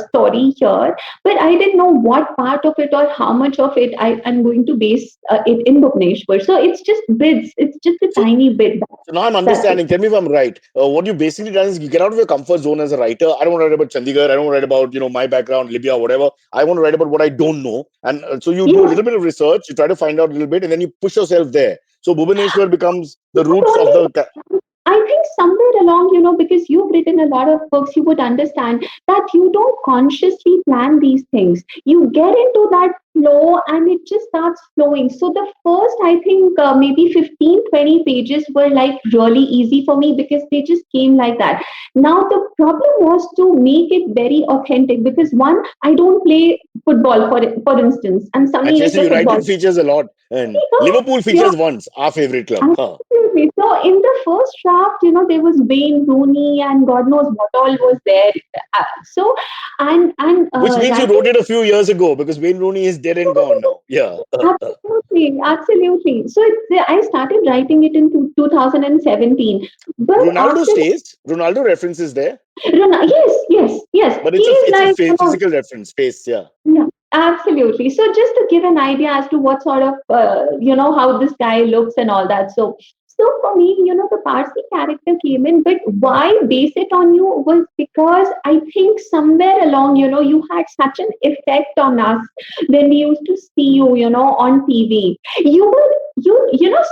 F: story here, but I didn't know what part of it or how much of it I'm going to base it in Bhubaneswar. So it's just bits. It's just a
B: So
F: tiny bit.
B: So now I'm
F: That's it.
B: understanding. Tell me if I'm right. What you basically done is you get out of your comfort zone as a writer. I don't want to write about Chandigarh. I don't want to write about my background, Libya, whatever. I want to write about what I don't know. And so you do a
F: Yes,
B: little bit of research. You try to find out a little bit, and then you push yourself there. So Bhubaneswar becomes the
F: not
B: roots of
F: only
B: the.
F: I think somewhere along, because you've written a lot of books, you would understand that you don't consciously plan these things. You get into that flow and it just starts flowing. So the first, I think, maybe 15, 20 pages were like really easy for me because they just came like that. Now, the problem was to make it very authentic because one, I don't play football, for instance, and Sunny
B: Actually,
F: is
B: so
F: the
B: you write in
F: football.
B: features a lot. And Liverpool
F: Yeah,
B: features once, our favorite club. Huh.
F: absolutely. So in the first draft, there was Wayne Rooney and God knows what all was there. So and
B: Which means you
F: writing.
B: wrote it a few years ago because Wayne Rooney is dead and gone now. Yeah.
F: Absolutely, absolutely. So I started writing it in 2017. But
B: Ronaldo
F: after
B: stays. Ronaldo references there,
F: yes, yes, yes.
B: but
F: He's
B: it's a
F: like,
B: physical reference. Space. Yeah.
F: yeah, absolutely. So just to give an idea as to what sort of, how this guy looks and all that. So for me, the Parsi character came in, but why base it on you was because I think somewhere along, you had such an effect on us when we used to see you, on TV.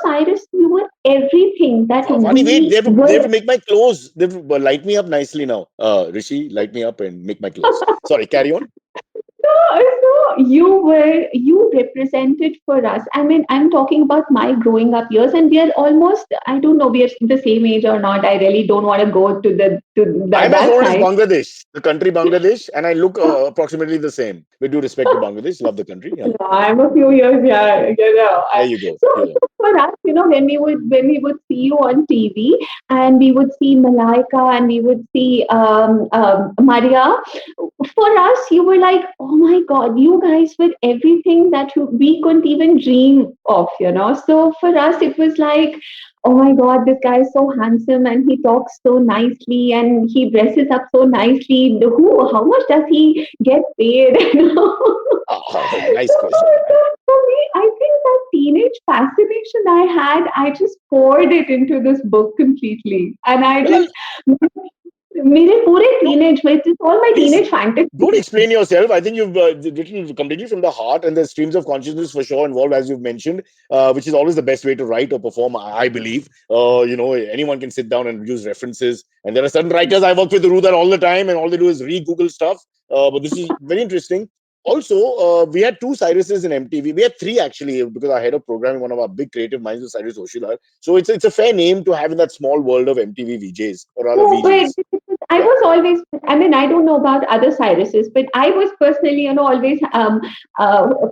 F: Cyrus, you were everything that
B: Vani, wait.
F: we
B: They have
F: were.
B: to make my clothes. They have to light me up nicely now. Rishi, light me up and make my clothes. Sorry, carry on.
F: So you represented for us. I mean, I'm talking about my growing up years, and we are almost. I don't know, we are the same age or not. I really don't want to go to
B: I'm as
F: that
B: old as
F: side.
B: Bangladesh, the country Bangladesh, and I look approximately the same. With due respect to Bangladesh, love the country. Yeah.
F: Yeah, I'm a few years, yeah,
B: There you go.
F: So,
B: Yeah.
F: so for us, when we would see you on TV, and we would see Malaika, and we would see Maria. For us, you were like, oh my God, you guys were everything that we couldn't even dream of. So for us, it was like, oh my God, this guy is so handsome and he talks so nicely and he dresses up so nicely. How much does he get paid?
B: Nice
F: So
B: question.
F: for me, I think that teenage fascination I had, I just poured it into this book completely. And I
B: Well,
F: just, मेरे पूरे
B: no,
F: teenage में, it's all my
B: please
F: teenage fantasy.
B: don't explain yourself. I think you've written completely from the heart, and there's streams of consciousness for sure involved, as you've mentioned, which is always the best way to write or perform, I believe. Anyone can sit down and use references, and there are certain writers I work with who do that all the time, and all they do is re-Google stuff. But this is very interesting. Also, we had two Cyruses in MTV. We had three actually, because our head of programming, one of our big creative minds, was Cyrus Says. So it's a fair name to have in that small world of MTV VJs, or rather
F: No, but
B: VGs.
F: I
B: Yeah.
F: was always, I mean, I don't know about other Cyruses, but I was personally, always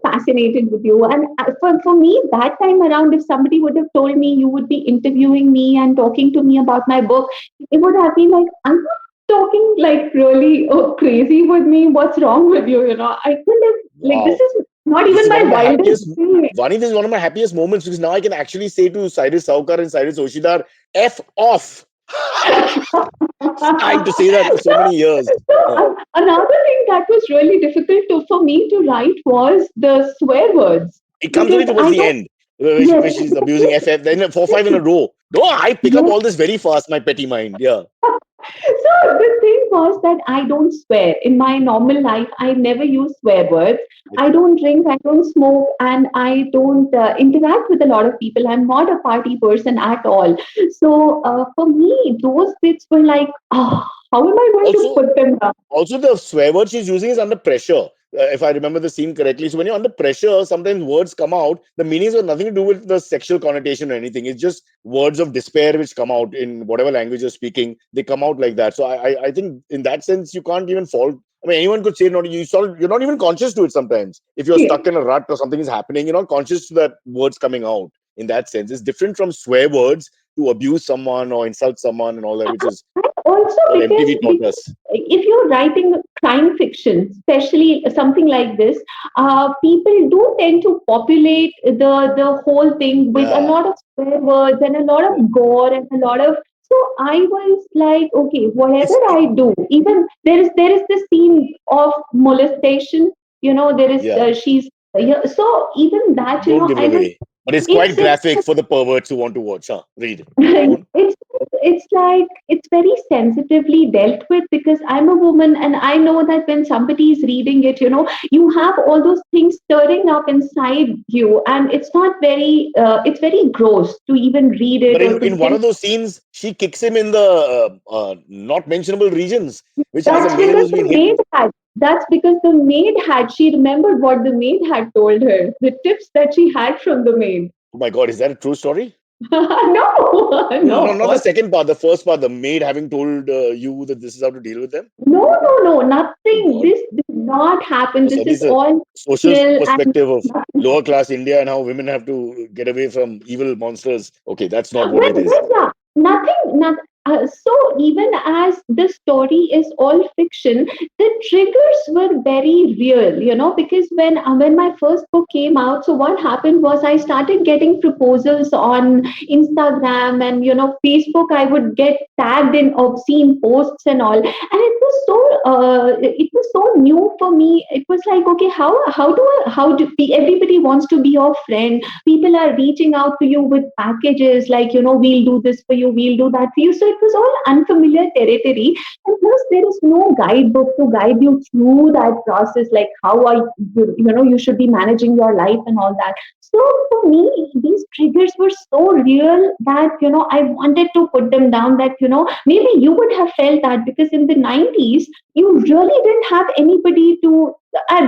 F: fascinated with you. And for me, that time around, if somebody would have told me you would be interviewing me and talking to me about my book, it would have been like, I'm not talking like really crazy with me. What's wrong with you? I couldn't have, like, this
B: Wow.
F: is not
B: This
F: even
B: is one
F: my
B: of my
F: wildest
B: happiest,
F: dream.
B: Vani, this is one of my happiest moments because now I can actually say to Cyrus Saukar and Cyrus Oshidar, F off. Time to say that after so many years.
F: So, another thing that was really difficult for me to write was the swear words
B: It comes
F: because
B: only towards
F: I
B: the
F: don't.
B: end where
F: Yes,
B: she's abusing FF, then 4-5 in a row. No, I pick up
F: yes.
B: all this very fast, my petty mind. Yeah.
F: So the thing was that I don't swear in my normal life. I never use swear words. I don't drink, I don't smoke, and I don't interact with a lot of people. I'm not a party person at all. So for me, those bits were like, oh, how am I going to
B: Also,
F: put them down?
B: Also, the swear word she's using is under pressure. If I remember the scene correctly. So when you're under pressure, sometimes words come out. The meanings have nothing to do with the sexual connotation or anything. It's just words of despair which come out in whatever language you're speaking. They come out like that. So I think in that sense, you can't even fault. I mean, anyone could say, "No, you're not even conscious to it sometimes. If you're
F: Yes.
B: stuck in a rut or something is happening, you're not conscious to that words coming out. In that sense, it's different from swear words to abuse someone or insult someone and all that, which is
F: Also
B: what
F: because
B: MTV taught us.
F: if you're writing crime fiction, especially something like this, people do tend to populate the whole thing with a
B: Yeah.
F: lot of swear words and a lot
B: Yeah.
F: of gore and a lot of. So I was like, okay, whatever
B: It's
F: I do, even there is the scene of molestation. There is
B: Yeah,
F: she's. Yeah, so even that,
B: don't give it
F: I was.
B: away. But it's quite
F: It's
B: graphic for the perverts who want to watch. Huh? Read. Go on.
F: it's it's like it's very sensitively dealt with because I'm a woman and I know that when somebody is reading it, you have all those things stirring up inside you, and it's not very, it's very gross to even read
B: But
F: it or to
B: in one
F: think.
B: of those scenes, she kicks him in the not mentionable regions, which as a
F: That's
B: male
F: because
B: who's
F: the
B: been hit.
F: maid had. That's because the maid had. She remembered what the maid had told her, the tips that she had from the maid.
B: Oh my God, is that a true story?
F: No,
B: No, no,
F: no,
B: not the second part. The first part, the maid having told you that this is how to deal with them.
F: no,
B: Oh
F: nothing.
B: God.
F: This did not happen.
B: Oh,
F: This
B: so this
F: is
B: is a
F: all
B: social
F: real and
B: perspective of
F: nothing.
B: lower class India and how women have to get away from evil monsters. Okay, that's not what it is.
F: But yeah, nothing. Not so. Even as the story is all fiction, the triggers were very real. Because when my first book came out, so what happened was I started getting proposals on Instagram and Facebook. I would get tagged in obscene posts and all, and it was so new for me. It was like, okay, how do everybody wants to be your friend, people are reaching out to you with packages like, we'll do this for you, we'll do that for you. So it was all unfamiliar territory. And plus, there is no guidebook to guide you through that process, like how you should be managing your life and all that. So for me, these triggers were so real that, I wanted to put them down. That, maybe you would have felt that because in the 90s, you really didn't have anybody to,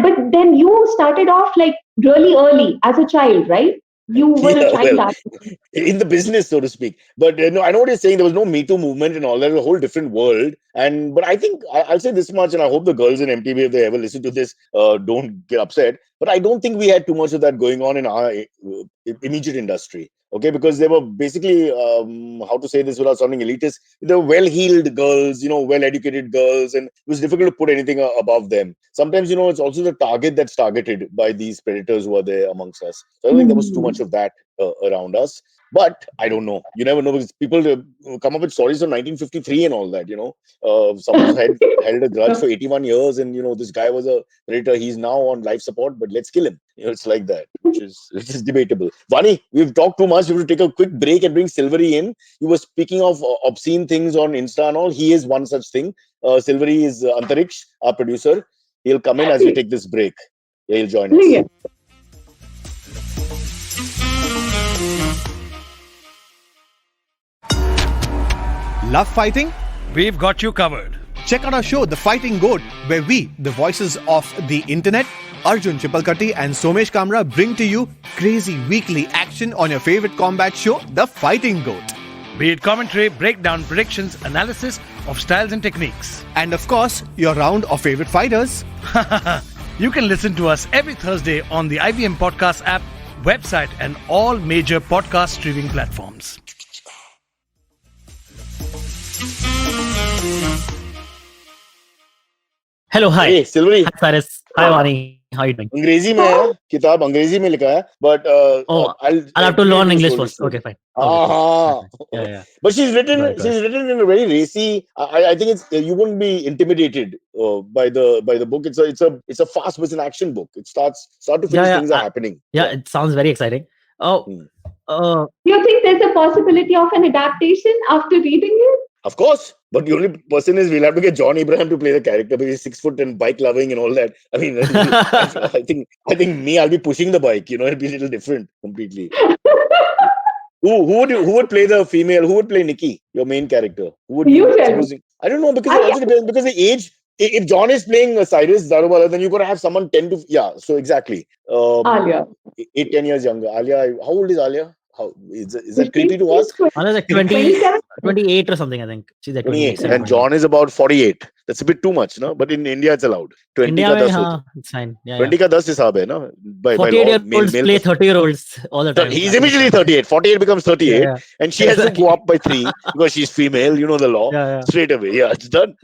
F: but then you started off like really early as a child, right? You were a
B: Yeah,
F: child
B: well,
F: that.
B: in the business, so to speak. But no, I know what you're saying. There was no Me Too movement and all that. It was a whole different world. And but I think I'll say this much, and I hope the girls in MTV, if they ever listen to this, don't get upset. But I don't think we had too much of that going on in our immediate industry. Okay, because they were basically, how to say this without sounding elitist, they were well-heeled girls, well-educated girls, and it was difficult to put anything above them. Sometimes, it's also the target that's targeted by these predators who are there amongst us. So I don't think there was too
F: Hmm.
B: much of that around us. But I don't know. You never know because people come up with stories of 1953 and all that. Someone's had held a grudge for 81 years, and this guy was a predator. He's now on life support, but let's kill him. It's like that, which is debatable. Vani, we've talked too much. We will take a quick break and bring Silvery in. You were speaking of obscene things on Insta and all. He is one such thing. Silvery is Antariksh, our producer. He'll come in as we take this break. Yeah, he'll join us.
F: Yeah.
A: Love fighting?
G: We've got you covered.
A: Check out our show, The Fighting Goat, where we, the voices of the internet, Arjun Chipalkatti and Somesh Kamra, bring to you crazy weekly action on your favorite combat show, The Fighting Goat.
G: Be it commentary, breakdown, predictions, analysis of styles and techniques.
A: And of course, your round of favorite fighters.
G: You can listen to us every Thursday on the IBM Podcast app, website, and all major podcast streaming platforms.
H: Hello, hi.
B: Hey, Silvery.
H: Hi, Cyrus. Hi, Vani. How are you doing?
B: अंग्रेजी में है किताब अंग्रेजी में लिखा है but
H: Oh, I'll have to learn English first. Okay, fine. Okay, fine. Yeah.
B: But she's written
H: Right.
B: in a very racy. I think it's you wouldn't be intimidated by the book. It's a fast paced action book. It start to finish
H: Yeah,
B: things are happening.
H: Yeah, it sounds very exciting. Oh,
F: Do you think there's a possibility of an adaptation after reading it?
B: Of course. But the only person is we'll have to get John Abraham to play the character because he's 6 foot and bike loving and all that. I mean, I think me, I'll be pushing the bike. It'll be a little different completely. Who would play the female? Who would play Nikki, your main character? Who would
F: You
B: you
F: tell me.
B: supposing? I don't know because it also depends because the age. If John is playing Cyrus Darubala, then you've got to have someone 10 to So exactly.
F: Alia.
B: 8-10 years younger. Alia, how old is Alia? How is that creepy to ask?
H: Another like
F: 27?
H: 28 or something, I think. She's at
B: 28,
H: 28.
B: and John is about 48. That's a bit too much, no? But in India, it's allowed. 20
H: India,
B: ka 10
H: हाँ, it's fine. Yeah,
B: 20 ka 10 हिसाब है ना? By law,
H: 48-year-olds
B: male
H: play 30-year-olds all the time.
B: he's immediately 38. 48 becomes 38,
H: Yeah.
B: and she has to
H: Exactly.
B: go up by 3 because she's female. You know the law.
H: Yeah.
B: Straight away, yeah, it's done.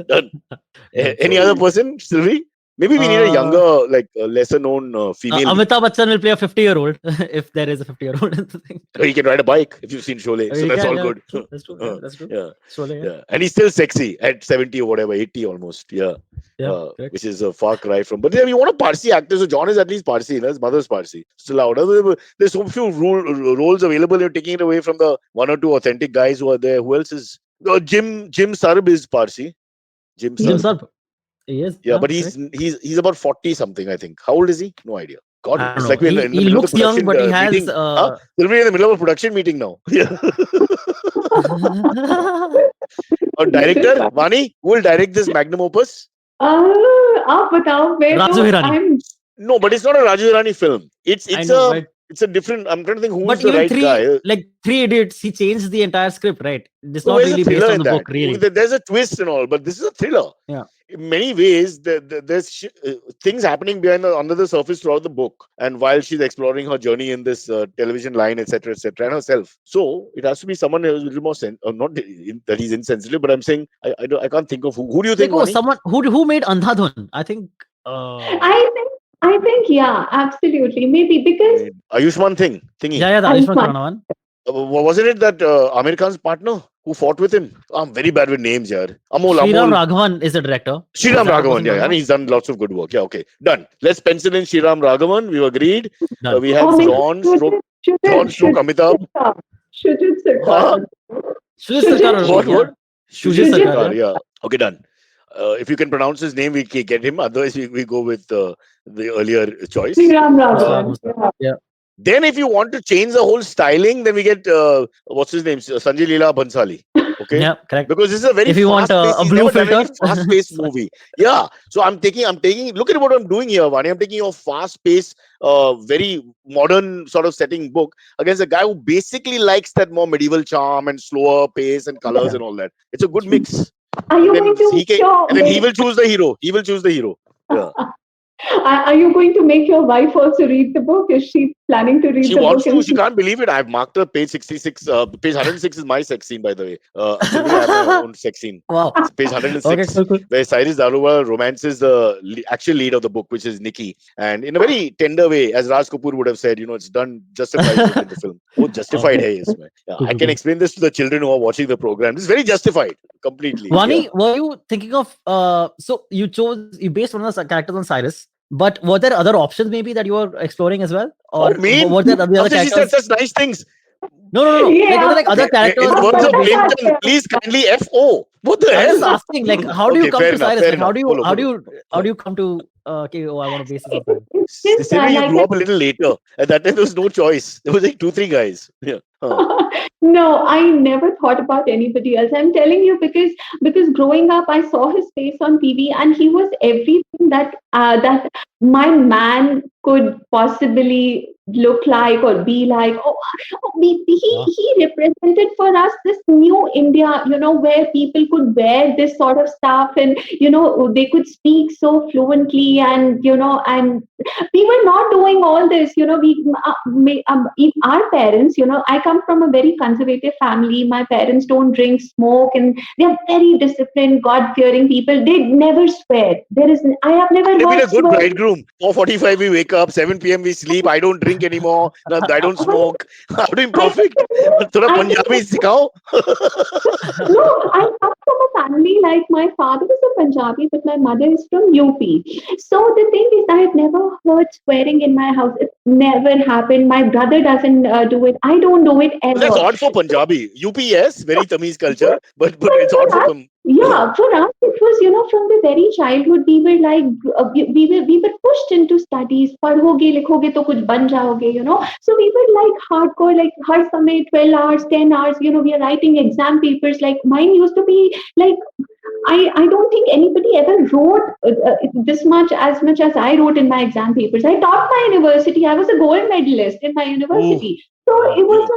B: Any other person, Sylvie? Maybe we need a younger, like lesser known female.
H: Amitabh Bachchan will play a 50-year-old if there is a 50-year-old.
B: He can ride a bike if you've seen Sholay. So that's all good.
H: That's true. That's true.
B: Yeah.
H: Sholay,
B: Yeah. And he's still sexy at 70 or whatever, 80 almost. Yeah.
H: Correct.
B: Which is a far cry from. But yeah, we want a Parsi actor. So John is at least Parsi. His mother's Parsi. Still out. There's so few roles available. You're taking it away from the one or two authentic guys who are there. Who else is? Jim Sarb is Parsi. Jim Sarb.
H: Yes.
B: Yeah, but he's about 40 something, I think. How old is he? No idea. God, it's like we're in the
H: he
B: middle
H: looks
B: of the
H: young, but he has.
B: meeting. We're in the middle of a production meeting now. Yeah. Our director, Vani, who will direct this magnum opus?
F: Aap batao,
H: Raju Hirani.
B: No, but it's not a Raju Hirani film. It's a different. I'm trying to think who's the right guy.
H: Like 3 Idiots, he changed the entire script, right? It's not really based on the book, really.
B: There's a twist and all, but this is a thriller.
H: Yeah.
B: In many ways, there's things happening under the surface throughout the book, and while she's exploring her journey in this television line, etc., and herself. So it has to be someone who's a little more not that he's insensitive, but I'm saying I can't think of who do you think?
H: Someone who made Andhadhun? I think.
F: I think, yeah, absolutely. Maybe because
B: Ayushmann thingy.
H: Yeah, the Ayushmann Khurrana one.
B: Wasn't it that Amir Khan's partner who fought with him? I'm very bad with names, yaar.
H: Sriram Raghavan is the director.
B: Sriram Raghavan, yeah, and he's done lots of good work. Yeah, okay, done. Let's pencil in Sriram Raghavan. We've agreed. We have John stroke Amitabh.
F: Shujit Sarkar.
B: What?
H: Shujit Sarkar,
B: yeah. Okay, done. If you can pronounce his name, we can get him. Otherwise, we go with the earlier choice.
F: Sriram Raghavan.
H: Yeah.
B: Then, if you want to change the whole styling, then we get what's his name, Sanjay Leela Bhansali. Okay,
H: yeah, correct.
B: Because this is a very
H: if you want a blue filter,
B: fast-paced movie. Yeah, so I'm taking. Look at what I'm doing here, Vani. I'm taking a fast-paced, very modern sort of setting book against a guy who basically likes that more medieval charm and slower pace and colors and all that. It's a good mix.
F: Are you going to?
B: And then he will choose the hero. Yeah.
F: Are you going to make your wife also read the book? Is she planning to read the book?
B: She wants to. She can't believe it. I've marked her page 66. Page 106 is my sex scene, by the way. I have my own sex scene.
H: Wow.
B: It's page 106,
H: okay, cool.
B: where Cyrus Daruwal romances the actual lead of the book, which is Nikki. And in a very tender way, as Raj Kapoor would have said, it's done justified in the film. Oh, justified hai isme. Yeah, I can explain this to the children who are watching the program. This is very justified, completely.
H: Vani, were you thinking of, so you based one of the characters on Cyrus, but were there other options maybe that you were exploring as well? Or were there other characters?
B: She said such nice things.
H: No.
F: Yeah.
H: Like, were there like other characters?
B: In the words of Lincoln, please kindly FO. What the hell?
H: I'm just asking, like, how do you come to Cyrus? Like, how do you come to I want to base this on
B: that? You grew up a little later. At that time, there was no choice. There was like 2-3 guys. Yeah.
F: No, I never thought about anybody else. I'm telling you because growing up, I saw his face on TV, and he was everything that my man could possibly look like or be like. He represented for us this new India, where people could wear this sort of stuff, and they could speak so fluently, and and we were not doing all this. Our parents, I come from a very conservative family. My parents don't drink, smoke, and they are very disciplined, God-fearing people. They never swear. I have never heard.
B: They've been a good bridegroom. 4:45 we wake up, 7 p.m. we sleep. I don't drink anymore. I don't smoke. I'm doing perfect. Thoda Punjabi sikhao.
F: No, I come from a family like my father is a Punjabi, but my mother is from UP. So the thing is, I have never heard swearing in my house. It never happened. My brother doesn't do it. I don't do it ever.
B: That's odd for Punjabi. UP, yes, very Tamiz culture, but it's odd for them.
F: Yeah, for us it was, from the very childhood we were like we were pushed into studies. Padhoge, likhoge to kuch ban jaoge, So we were like hardcore, like har samay 12 hours, 10 hours, we are writing exam papers. Like mine used to be like I don't think anybody ever wrote this much as I wrote in my exam papers. I taught my university. I was a gold medalist in my university. So it was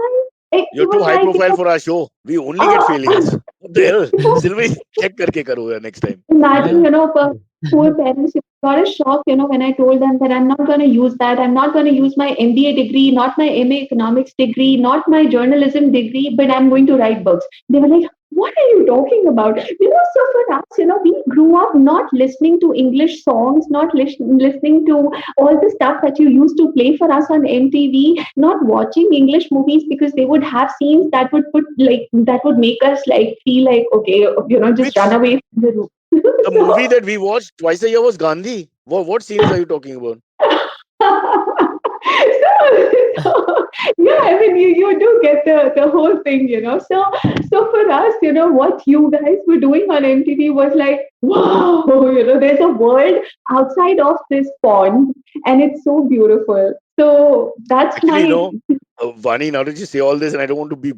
F: like
B: you're too high profile for our show. We only get failures. What the hell? Silvi, check karke karo next time.
F: Imagine, for poor parents, it got a shock, when I told them that I'm not going to use that. I'm not going to use my MBA degree, not my MA economics degree, not my journalism degree, but I'm going to write books. They were like, what are you talking about? So for us, we grew up not listening to English songs, not listening to all the stuff that you used to play for us on MTV, not watching English movies because they would have scenes that would make us like feel like, okay, just
B: Which
F: run away from the room.
B: the movie that we watched twice a year was Gandhi. What scenes are you talking about?
F: Yeah, I mean, you do get the whole thing. So for us, what you guys were doing on MTV was like, wow, there's a world outside of this pond, and it's so beautiful. So that's
B: Actually,
F: my
B: Vani, now that you say all this, and I don't want to be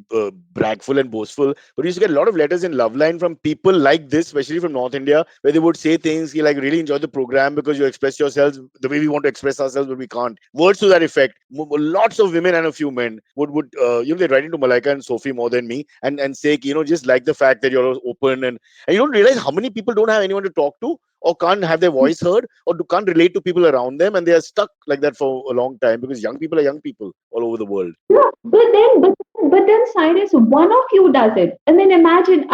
B: bragful and boastful, but we used to get a lot of letters in Love Line from people like this, especially from North India, where they would say things like, really enjoy the program because you express yourselves the way we want to express ourselves, but we can't. Words to that effect. Lots of women and a few men would they write into Malaika and Sophie more than me and say, just like the fact that you're open and you don't realize how many people don't have anyone to talk to, or can't have their voice heard, or can't relate to people around them, and they are stuck like that for a long time because young people are young people all over the world.
F: yeah, but then, Cyrus, one of you does it. I mean, imagine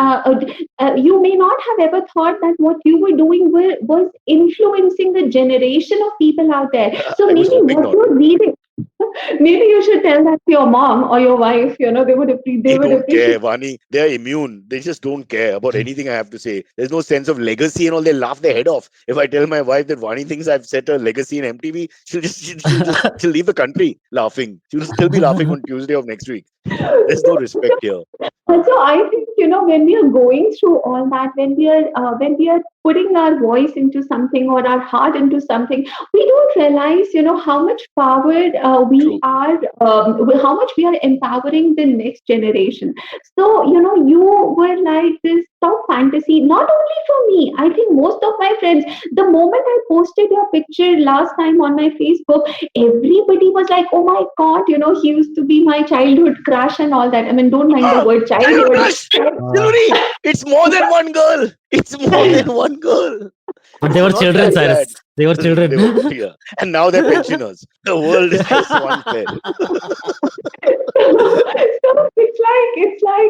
F: you may not have ever thought that what you were doing was influencing the generation of people out there. So
B: I was
F: maybe
B: hoping
F: what
B: not.
F: you're reading, maybe you should tell that to your mom or your wife. They
B: They
F: would
B: don't
F: appreciate.
B: care, Vani. They're immune. They just don't care about anything I have to say. There's no sense of legacy and all. They laugh their head off. If I tell my wife that Vani thinks I've set a legacy in MTV, she'll leave the country laughing. She'll still be laughing on Tuesday of next week. There's no respect here.
F: And so I think when we are going through all that, when we are putting our voice into something or our heart into something, we don't realize how much power we
B: True.
F: are, how much we are empowering the next generation. So you were like this top fantasy, not only for me. I think most of my friends. The moment I posted your picture last time on my Facebook, everybody was like, "Oh my God, he used to be my childhood crush and all that." I mean, don't mind the word
B: Childhood
F: childhood.
B: crush! Silvery! It's more than one girl! It's more
H: Yeah.
B: than one girl!
H: But they
B: It's
H: were
B: not
H: children,
B: like that.
H: Cyrus. They were children.
B: They were, yeah. And now they're pensioners. The world is just one fed.
F: So it's like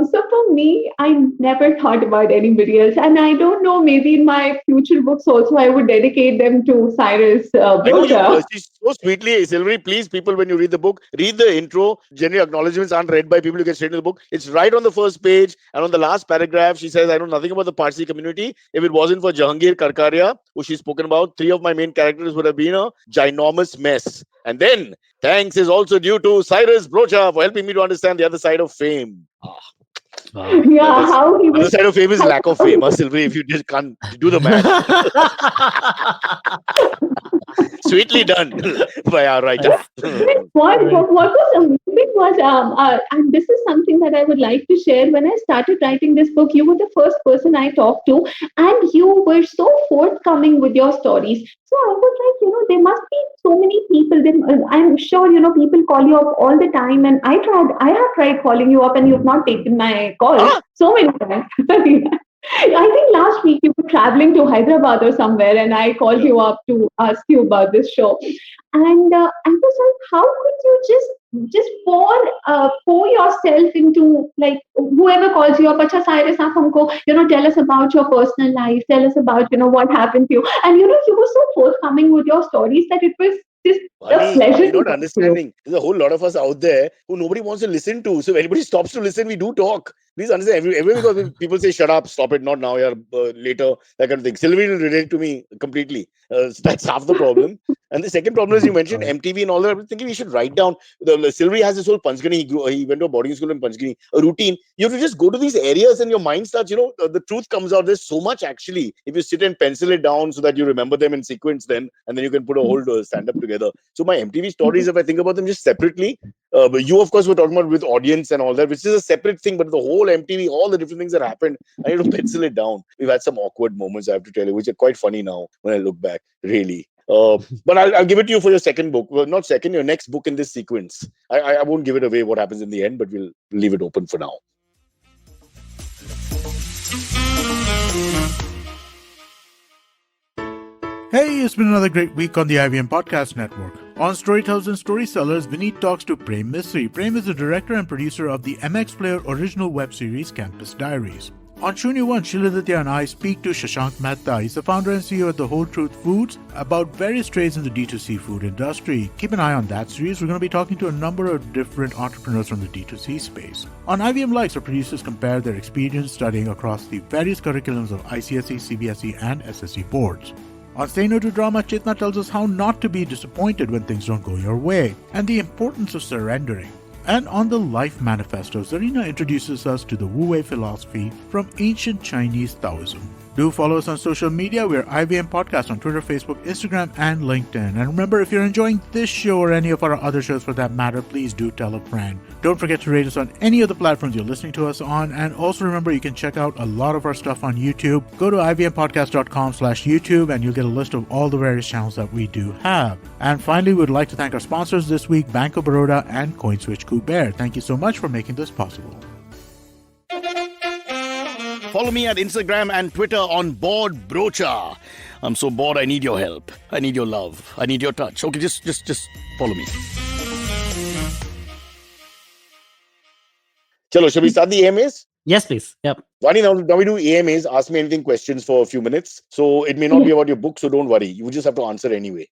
F: so for me, I never thought about anybody else, and I don't know, maybe in my future books also I would dedicate them to Cyrus
B: I know you
F: Brocha.
B: so sweetly, Silvery. Please, people, when you read the book, read the intro. Generally, acknowledgements aren't read by people who get straight into the book. It's right on the first page, and on the last paragraph, she says, "I know nothing about the Parsi community. If it wasn't for Jahangir Karkaria, who she's spoken about, three of my main characters would have been a ginormous mess." And then, thanks is also due to Cyrus Brocha for helping me to understand the other side of fame.
H: Wow.
F: Yeah, how he
B: The other
F: was.
B: side of fame is lack of fame, Silvery. If you just can't do the math, sweetly done by our writer.
H: Nice.
F: What was amazing was, and this is something that I would like to share. When I started writing this book, you were the first person I talked to, and you were so forthcoming with your stories. So I was like, there must be so many people. I'm sure, people call you up all the time, and I have tried calling you up, and you've not taken my calls
B: Ah,
F: so many times. I think last week you were traveling to Hyderabad or somewhere, and I called
B: yeah.
F: you up to ask you about this show. And I was like, how could you just pour yourself into, like, whoever calls you up, Acha Cyrus, aap humko, tell us about your personal life, tell us about what happened to you, and you were so forthcoming with your stories that it was just a
B: Funny,
F: pleasure
B: you're
F: to
B: not
F: talk to you.
B: understanding. There's a whole lot of us out there who nobody wants to listen to. So if anybody stops to listen, we do talk. Please understand. Every because people say, "Shut up, stop it, not now, yeah, later," that kind of thing. Sylvie will relate to me completely. So that's half the problem. And the second problem is you mentioned MTV and all that. I was thinking we should write down. Sylvie has this whole Panchgani. He went to a boarding school in Panchgani. A routine. You have to just go to these areas and your mind starts. The truth comes out. There's so much actually. If you sit and pencil it down so that you remember them in sequence, then and then you can put a whole stand up together. So my MTV stories, if I think about them just separately, but you of course were talking about with audience and all that, which is a separate thing. But the whole MTV, all the different things that happened, I need to pencil it down. We've had some awkward moments, I have to tell you, which are quite funny now when I look back. Really. But I'll give it to you for your second book. Well, not second, your next book in this sequence. I won't give it away what happens in the end, but we'll leave it open for now.
C: Hey, it's been another great week on the IVM Podcast Network. On Storytellers and Storysellers, Vineet talks to Prem Misri. Prem is the director and producer of the MX Player original web series Campus Diaries. On Shunya One, Shiladitya and I speak to Shashank Mehta. He's the founder and CEO of The Whole Truth Foods about various trades in the D2C food industry. Keep an eye on that series. We're going to be talking to a number of different entrepreneurs from the D2C space. On IVM Likes, our producers compare their experience studying across the various curriculums of ICSE, CBSE, and SSE boards. On Say No to Drama, Chetna tells us how not to be disappointed when things don't go your way, and the importance of surrendering. And on the Life Manifesto, Zarina introduces us to the Wu Wei philosophy from ancient Chinese Taoism. Do follow us on social media. We're IVM Podcast on Twitter, Facebook, Instagram, and LinkedIn. And remember, if you're enjoying this show or any of our other shows for that matter, please do tell a friend. Don't forget to rate us on any of the platforms you're listening to us on. And also remember, you can check out a lot of our stuff on YouTube. Go to ivmpodcast.com/YouTube and you'll get a list of all the various channels that we do have. And finally, we'd like to thank our sponsors this week, Bank of Baroda and CoinSwitch Kuber. Thank you so much for making this possible.
B: Follow me at Instagram and Twitter on Bored Brocha. I'm so bored, I need your help. I need your love. I need your touch. Okay, just follow me. Chalo, shall we start the AMAs?
H: Yes, please. Yep.
B: Vani, now we do AMAs. Ask me anything questions for a few minutes. So it may not be about your book, so don't worry. You just have to answer anyway.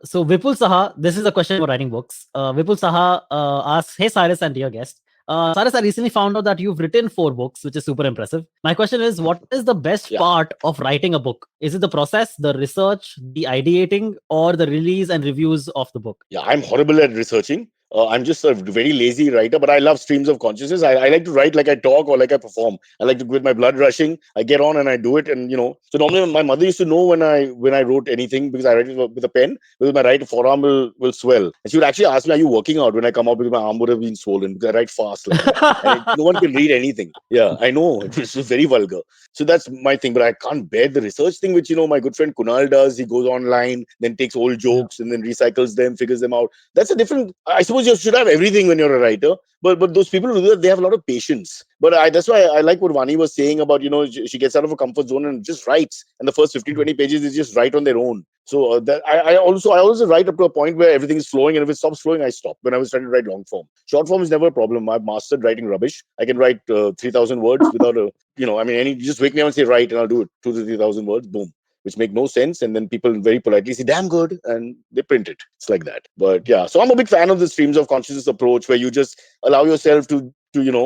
H: So Vipul Saha, this is a question about writing books. Vipul Saha asks, hey Cyrus and dear guest. Cyrus, I recently found out that you've written 4 books, which is super impressive. My question is, what is the best part of writing a book? Is it the process, the research, the ideating, or the release and reviews of the book?
B: Yeah, I'm horrible at researching. I'm just a very lazy writer, but I love streams of consciousness. I like to write like I talk or like I perform. I like to with my blood rushing. I get on and I do it. And, so normally my mother used to know when I wrote anything because I write it with a pen, because my right forearm will swell. And she would actually ask me, are you working out? When I come out, because my arm would have been swollen because I write fast like that. And no one can read anything. Yeah, I know. It's very vulgar. So that's my thing. But I can't bear the research thing, which, my good friend Kunal does. He goes online, then takes old jokes and then recycles them, figures them out. That's a different, I suppose you should have everything when you're a writer, but those people who do that, they have a lot of patience. But that's why I like what Vani was saying about, she gets out of a comfort zone and just writes, and the first 15-20 pages is just write on their own. So that I also write up to a point where everything is flowing, and if it stops flowing, I stop. When I was trying to write long form, short form is never a problem. I've mastered writing rubbish. I can write 3,000 words without you just wake me up and say write, and I'll do it 2,000 to 3,000 words, boom, which make no sense. And then people very politely say, damn good. And they print it. It's like that. But yeah, so I'm a big fan of the streams of consciousness approach where you just allow yourself to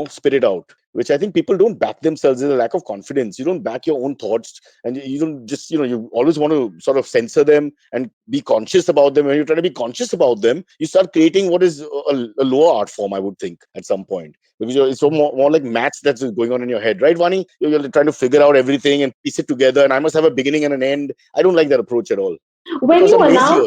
B: spit it out, which I think people don't back themselves. There's a lack of confidence. You don't back your own thoughts, and you don't just, you always want to sort of censor them and be conscious about them. When you try to be conscious about them, you start creating what is a lower art form, I would think, at some point. Because it's so more like maths that's going on in your head, right, Vani? You're trying to figure out everything and piece it together, and I must have a beginning and an end. I don't like that approach at all.
F: When you allow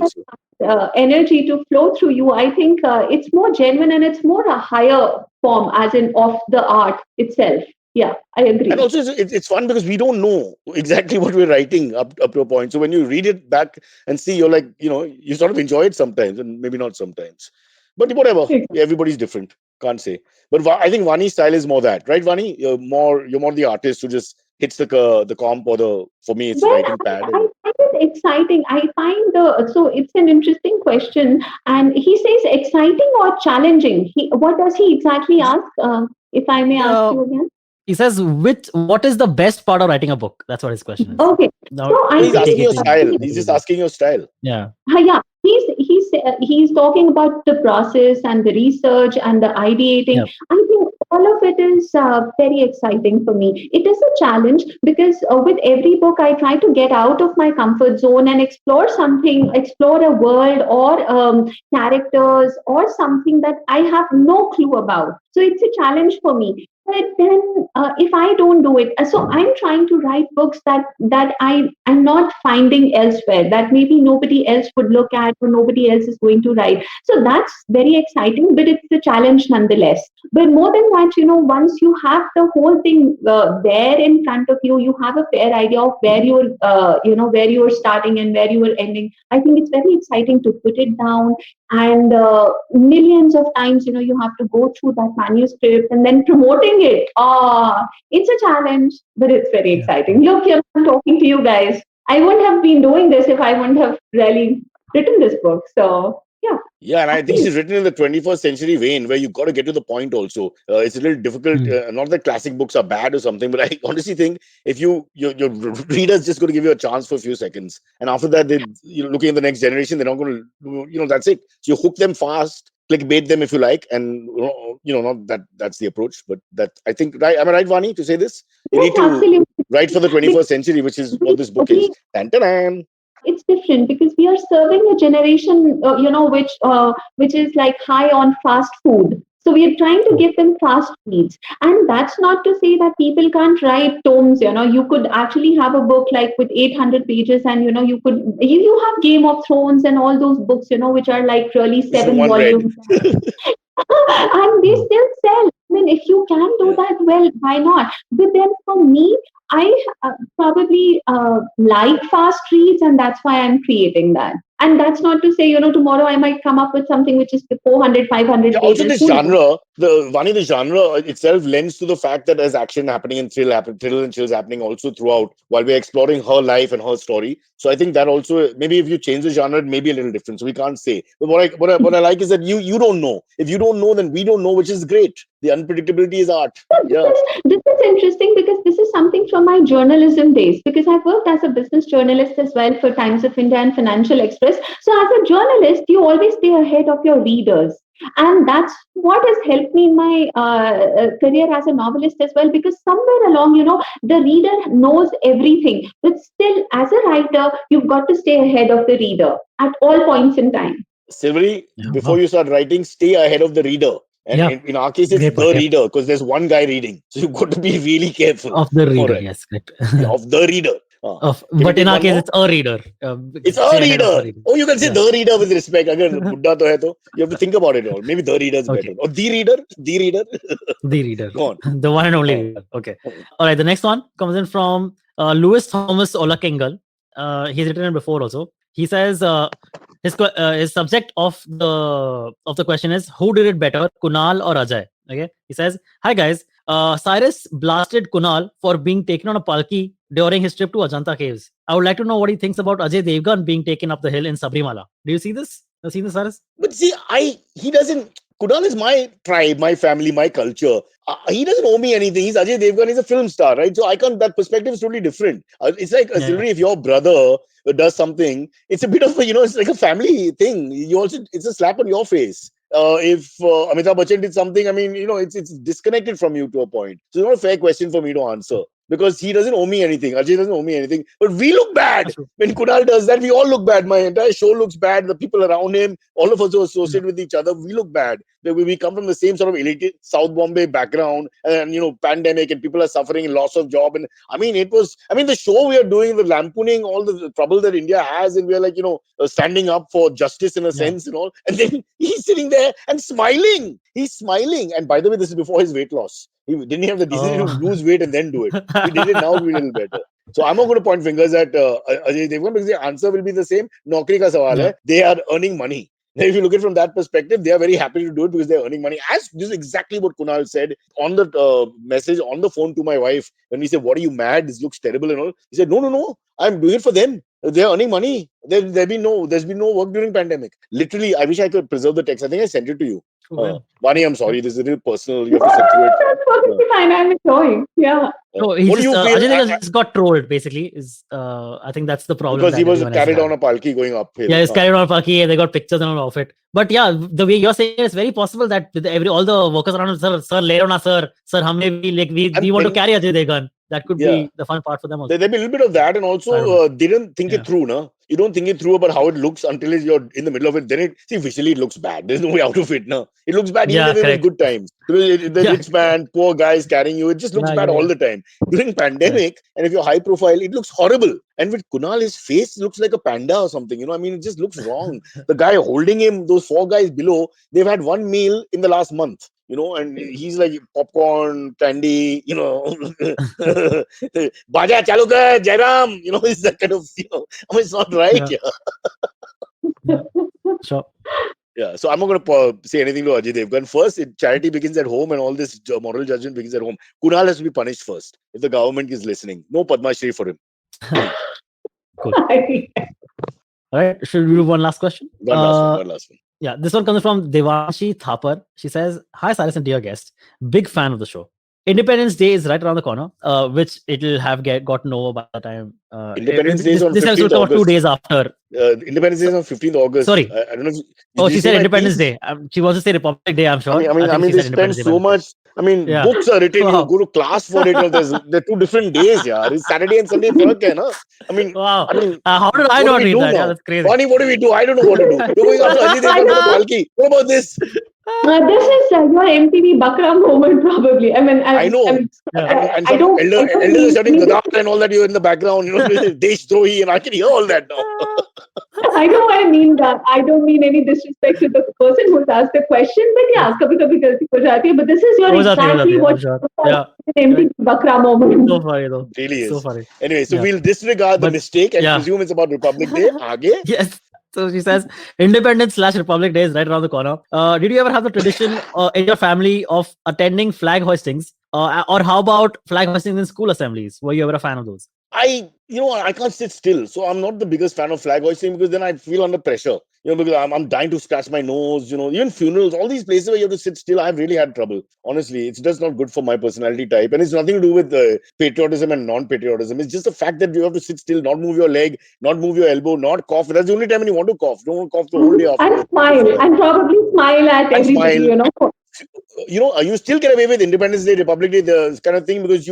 F: energy to flow through you, I think it's more genuine and it's more a higher form, as in of the art itself. Yeah, I agree.
B: And also, it's fun because we don't know exactly what we're writing up to a point. So when you read it back and see, you're like, you sort of enjoy it sometimes and maybe not sometimes. But whatever, everybody's different. Can't say. But I think Vani's style is more that, right, Vani? You're more the artist who just hits the comp, or for me, it's writing pad.
F: I find it exciting. I find so it's an interesting question. And he says exciting or challenging? What does he exactly ask? If I may ask you again.
H: He says, what is the best part of writing a book? That's what his question is.
F: Okay.
H: Now,
F: so
B: he's asking your style. He's just asking your style.
H: Yeah.
F: Yeah. He's talking about the process and the research and the ideating. Yep. I think all of it is very exciting for me. It is a challenge because with every book, I try to get out of my comfort zone and explore a world or characters or something that I have no clue about. So it's a challenge for me. But then if I don't do it, so I'm trying to write books that I'm not finding elsewhere, that maybe nobody else would look at or nobody else is going to write. So that's very exciting, but it's a challenge nonetheless. But more than that, once you have the whole thing there in front of you, you have a fair idea of where you're starting and where you are ending. I think it's very exciting to put it down. And millions of times, you have to go through that manuscript and then promoting it. It's a challenge, but it's very exciting. Look, here I'm talking to you guys. I wouldn't have been doing this if I wouldn't have really written this book. So yeah.
B: Yeah, and I think she's written in the 21st century vein where you've got to get to the point also. It's a little difficult. Not that classic books are bad or something, but I honestly think if your reader's just going to give you a chance for a few seconds. And after that, you're looking at the next generation, they're not going to, that's it. So you hook them fast, clickbait them if you like. And, not that's the approach. But that, I think, right? Am I right, Vani, to say this? You
F: Yes,
B: need to
F: absolutely.
B: write for the 21st century, which is what this book is. Tan-tan-tan.
F: It's different because we are serving a generation, which is like high on fast food. So we are trying to give them fast feeds, and that's not to say that people can't write tomes. You could actually have a book like with 800 pages, and you have Game of Thrones and all those books, which are like really
B: Which no
F: 7
B: one read.
F: volumes. And they still sell. I mean, if you can do that, well, why not? But then for me, I probably like fast reads, and that's why I'm creating that. And that's not to say, tomorrow I might come up with something which is 400, 500
B: Yeah, also
F: pages.
B: this genre, the genre itself lends to the fact that there's action happening and thrill and chills happening also throughout while we're exploring her life and her story. So I think that also, maybe if you change the genre, it may be a little different. So we can't say. But what I like is that you don't know. If you don't know, then we don't know, which is great. The unpredictability is art. Yeah.
F: This is interesting because this is something from my journalism days, because I've worked as a business journalist as well for Times of India and Financial Express. So as a journalist, you always stay ahead of your readers. And that's what has helped me in my career as a novelist as well, because somewhere along, the reader knows everything. But still, as a writer, you've got to stay ahead of the reader at all points in time.
B: Silvery, before you start writing, stay ahead of the reader. And in our case, it's the reader, because there's one guy reading. So you've got to be really careful.
H: Of the reader, yes, correct.
B: Of the reader.
H: But in our case, it's a reader.
B: It's a reader. Oh, you can say the reader with respect. Again, Buddha to hai to, you have to think about it all. Maybe the reader is better. Or the reader. The reader.
H: The reader.
B: Go on.
H: The one and only reader. Okay. All right. The next one comes in from Louis Thomas Olakengal. He's written it before also. He says his subject of the question is, who did it better, Kunal or Ajay? Okay. He says, hi guys. Cyrus blasted Kunal for being taken on a palki during his trip to Ajanta Caves. I would like to know what he thinks about Ajay Devgan being taken up the hill in Sabrimala. Do you see this? Have you seen this, Cyrus?
B: But see, he doesn't. Kunal is my tribe, my family, my culture. He doesn't owe me anything. He's Ajay Devgan. He's a film star, right? So that perspective is totally different. It's like, if your brother does something, it's a bit of it's like a family thing. It's a slap on your face. If Amitabh Bachchan did something, I mean, it's disconnected from you to a point. So it's not a fair question for me to answer. Because he doesn't owe me anything. Ajay doesn't owe me anything. But we look bad. When Kunal does that, we all look bad. My entire show looks bad. The people around him, all of us who are associated with each other, we look bad. We come from the same sort of elite South Bombay background and, pandemic, and people are suffering loss of job. And the show we are doing, the lampooning, all the trouble that India has, and we are like, standing up for justice in a sense and all. And then he's sitting there and smiling. He's smiling. And by the way, this is before his weight loss. He didn't have the decency to lose weight and then do it. He did it now to be a little better. So I'm not going to point fingers at Ajay Devgan, because the answer will be the same. Naukri ka sawal hai. They are earning money. If you look at it from that perspective, they are very happy to do it because they're earning money. This is exactly what Kunal said on the message on the phone to my wife. When we said, what are you mad? This looks terrible and all. He said, no. I'm doing it for them. They're earning money. There's been no work during pandemic. Literally, I wish I could preserve the text. I think I sent it to you. Vani, I'm sorry. This is a little personal. You have to sit through it.
F: That's perfectly fine. I'm enjoying. Yeah.
H: No, he Ajay Devgan just got trolled, basically. I think that's the problem.
B: Because he was carried on a palki going uphill.
H: Yeah, he's carried on a palki, and they got pictures and all of it. But yeah, the way you're saying, it's very possible that with all the workers around him, sir, later on, sir, we want to carry Ajay Devgan. That could be the fun part for them also.
B: There'll be a little bit of that, and also didn't think it through, no? You don't think it through about how it looks until you're in the middle of it. Then visually it looks bad. There's no way out of it, no? It looks bad even in good times. The rich man, poor guys carrying you, it just looks bad all the time. During pandemic, and if you're high profile, it looks horrible. And with Kunal, his face looks like a panda or something. It just looks wrong. The guy holding him, those 4 guys below, they've had one meal in the last month. And he's like popcorn, candy, Baja chalu kar, Jairam, it's that kind of, it's not right.
H: Yeah. Sure.
B: Yeah, so I'm not going to say anything to Ajay Devgan. First, charity begins at home, and all this moral judgment begins at home. Kunal has to be punished first if the government is listening. No Padma Shri for him.
H: Cool. All right. Should we do one last question?
B: One last one.
H: Yeah, this one comes from Devanshi Thapar. She says, "Hi, Cyrus and dear guest. Big fan of the show. Independence Day is right around the corner, which it'll have gotten over by the time.
B: Independence Day is on
H: this episode
B: 15th
H: will come out 2
B: August.
H: days after.
B: Independence Day is on 15th August.
H: Sorry.
B: I don't know.
H: Oh,
B: did
H: she
B: you
H: said
B: see my
H: Independence
B: piece?
H: Day. She wants to say Republic Day, I'm sure.
B: I mean,
H: think she
B: they
H: said
B: spend
H: Independence Day
B: so
H: by mistake.
B: much. I mean,
H: Yeah.
B: books are written.
H: Wow.
B: You go to class for it. They're 2 different days. Yeah, it's Saturday and Sunday. Farak hai, na? I mean,
H: Wow.
B: I mean,
H: How did I
B: what
H: not
B: do we
H: read
B: do
H: that? Yeah,
B: now?
H: that's crazy.
B: Vani, what do we do? I don't know what to do. You're going after Ajay Devgn for the Palki. What about this?
F: This is your MTV Bakra moment, probably. I mean,
B: I know.
F: and
B: And
F: I
B: some
F: don't.
B: elders are
F: mean
B: shouting
F: any-
B: Gadar and all that. You're in the background. Desh Drohi, and I can hear all that now.
F: I know I mean that. I don't mean any disrespect to the person who's asked the question, but yeah, kabhi kabhi galti ho jati hai. But this is your
H: हो जाती है,
F: exactly
H: I'm
F: what
H: sure.
F: you
H: Yeah.
F: MTV Bakra moment.
H: So funny though.
B: Really
H: So
B: is.
H: funny.
B: Anyway, so
H: Yeah.
B: we'll disregard the
H: But-
B: mistake and
H: yeah.
B: presume it's about Republic Day. Aage?
H: Yes. So she says, Independence/Republic Day is right around the corner. Did you ever have the tradition in your family of attending flag hoistings? Or how about flag hoistings in school assemblies? Were you ever a fan of those?
B: I can't sit still. So I'm not the biggest fan of flag hoisting because then I feel under pressure. Because I'm dying to scratch my nose, even funerals, all these places where you have to sit still, I've really had trouble. Honestly, it's just not good for my personality type. And it's nothing to do with patriotism and non-patriotism. It's just the fact that you have to sit still, not move your leg, not move your elbow, not cough. That's the only time when you want to cough. Don't want to cough the whole day after.
F: And smile, and probably smile at
B: And
F: everybody,
B: smile. You still get away with Independence Day, Republic Day, this kind of thing because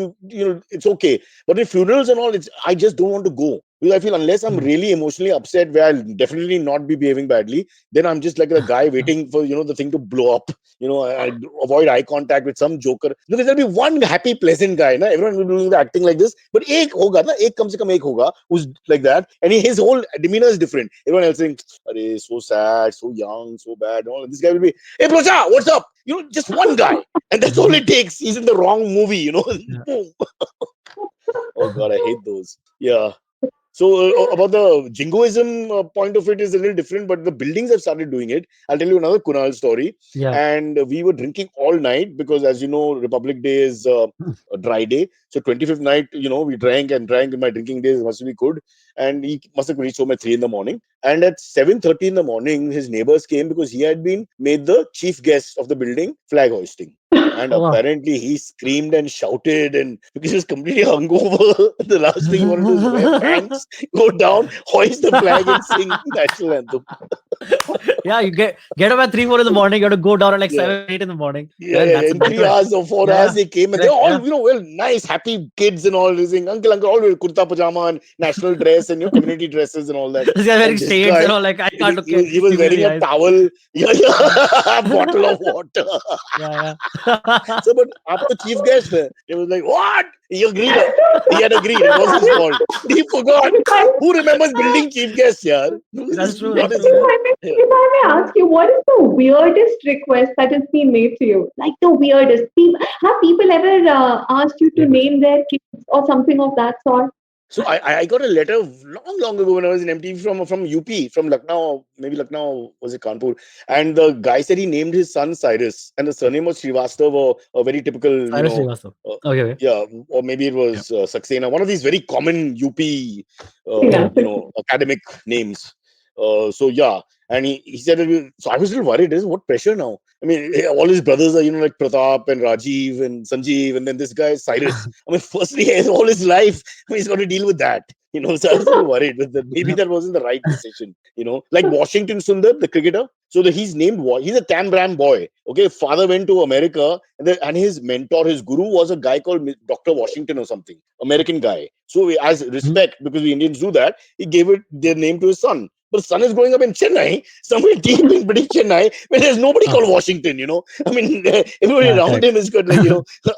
B: it's okay. But in funerals and all, I just don't want to go. Because I feel unless I'm really emotionally upset, where I'll definitely not be behaving badly, then I'm just like a guy waiting for the thing to blow up. I avoid eye contact with some joker. Because there'll be one happy, pleasant guy. Na? Everyone will be acting like this. But ek hoga, na? Ek kam se kam ek hoga, who's like that. And his whole demeanor is different. Everyone else saying, "Arey, so sad, so young, so bad." And all. This guy will be, "Hey, Procha, what's up?" Just one guy. And that's all it takes. He's in the wrong movie, Boom. Oh, God, I hate those. Yeah. So about the jingoism point of it is a little different, but the buildings have started doing it. I'll tell you another Kunal story.
H: Yeah.
B: And we were drinking all night because, as you know, Republic Day is a dry day. So 25th night, we drank and drank in my drinking days as much as we could. And he must have reached home at 3 in the morning. And at 7:30 in the morning, his neighbors came because he had been made the chief guest of the building flag hoisting. And apparently he screamed and shouted, and because he was completely hungover, the last thing he wanted to do is wear pants, go down, hoist the flag, and sing national anthem.
H: Yeah, you get up at 3-4 in the morning. You have to go down at like 7-8 in the morning.
B: Yeah, in 3 hours or 4 hours they came, and they're all well, nice, happy kids and all. Saying, uncle, all with kurta pajama and national dress and community dresses and all that.
H: This guy wearing shades and all. Like I can't look at.
B: He was wearing a towel, bottle of water.
H: Yeah.
B: So, but after chief guest, it was like, what? He agreed. He had agreed. It was his fault. He forgot. Who remembers building chief guest, yeah?
H: That's true.
F: If I may ask you, what is the weirdest request that has been made to you? Like the weirdest. Have people ever asked you to name their kids or something of that sort?
B: So I got a letter long ago when I was in MTV from UP, from Lucknow, maybe Lucknow, was it Kanpur? And the guy said he named his son Cyrus, and the surname was Srivastav, or a very typical,
H: Cyrus Srivastav. Okay.
B: Yeah, or maybe it was Saxena, one of these very common UP, academic names. So yeah, and he said, so I was a little worried. What pressure now? I mean, all his brothers are, like Pratap and Rajiv and Sanjeev, and then this guy is Cyrus. I mean, firstly, all his life, he's got to deal with that. So I was a little worried that maybe that wasn't the right decision. Like Washington Sundar, the cricketer. So he's named, he's a Tambram boy. Okay, father went to America, and his mentor, his guru, was a guy called Dr. Washington or something, American guy. So as respect, because we Indians do that, he gave it their name to his son. But son is growing up in Chennai, somewhere deep in British Chennai, where there's nobody called Washington, I mean, everybody around him is got like,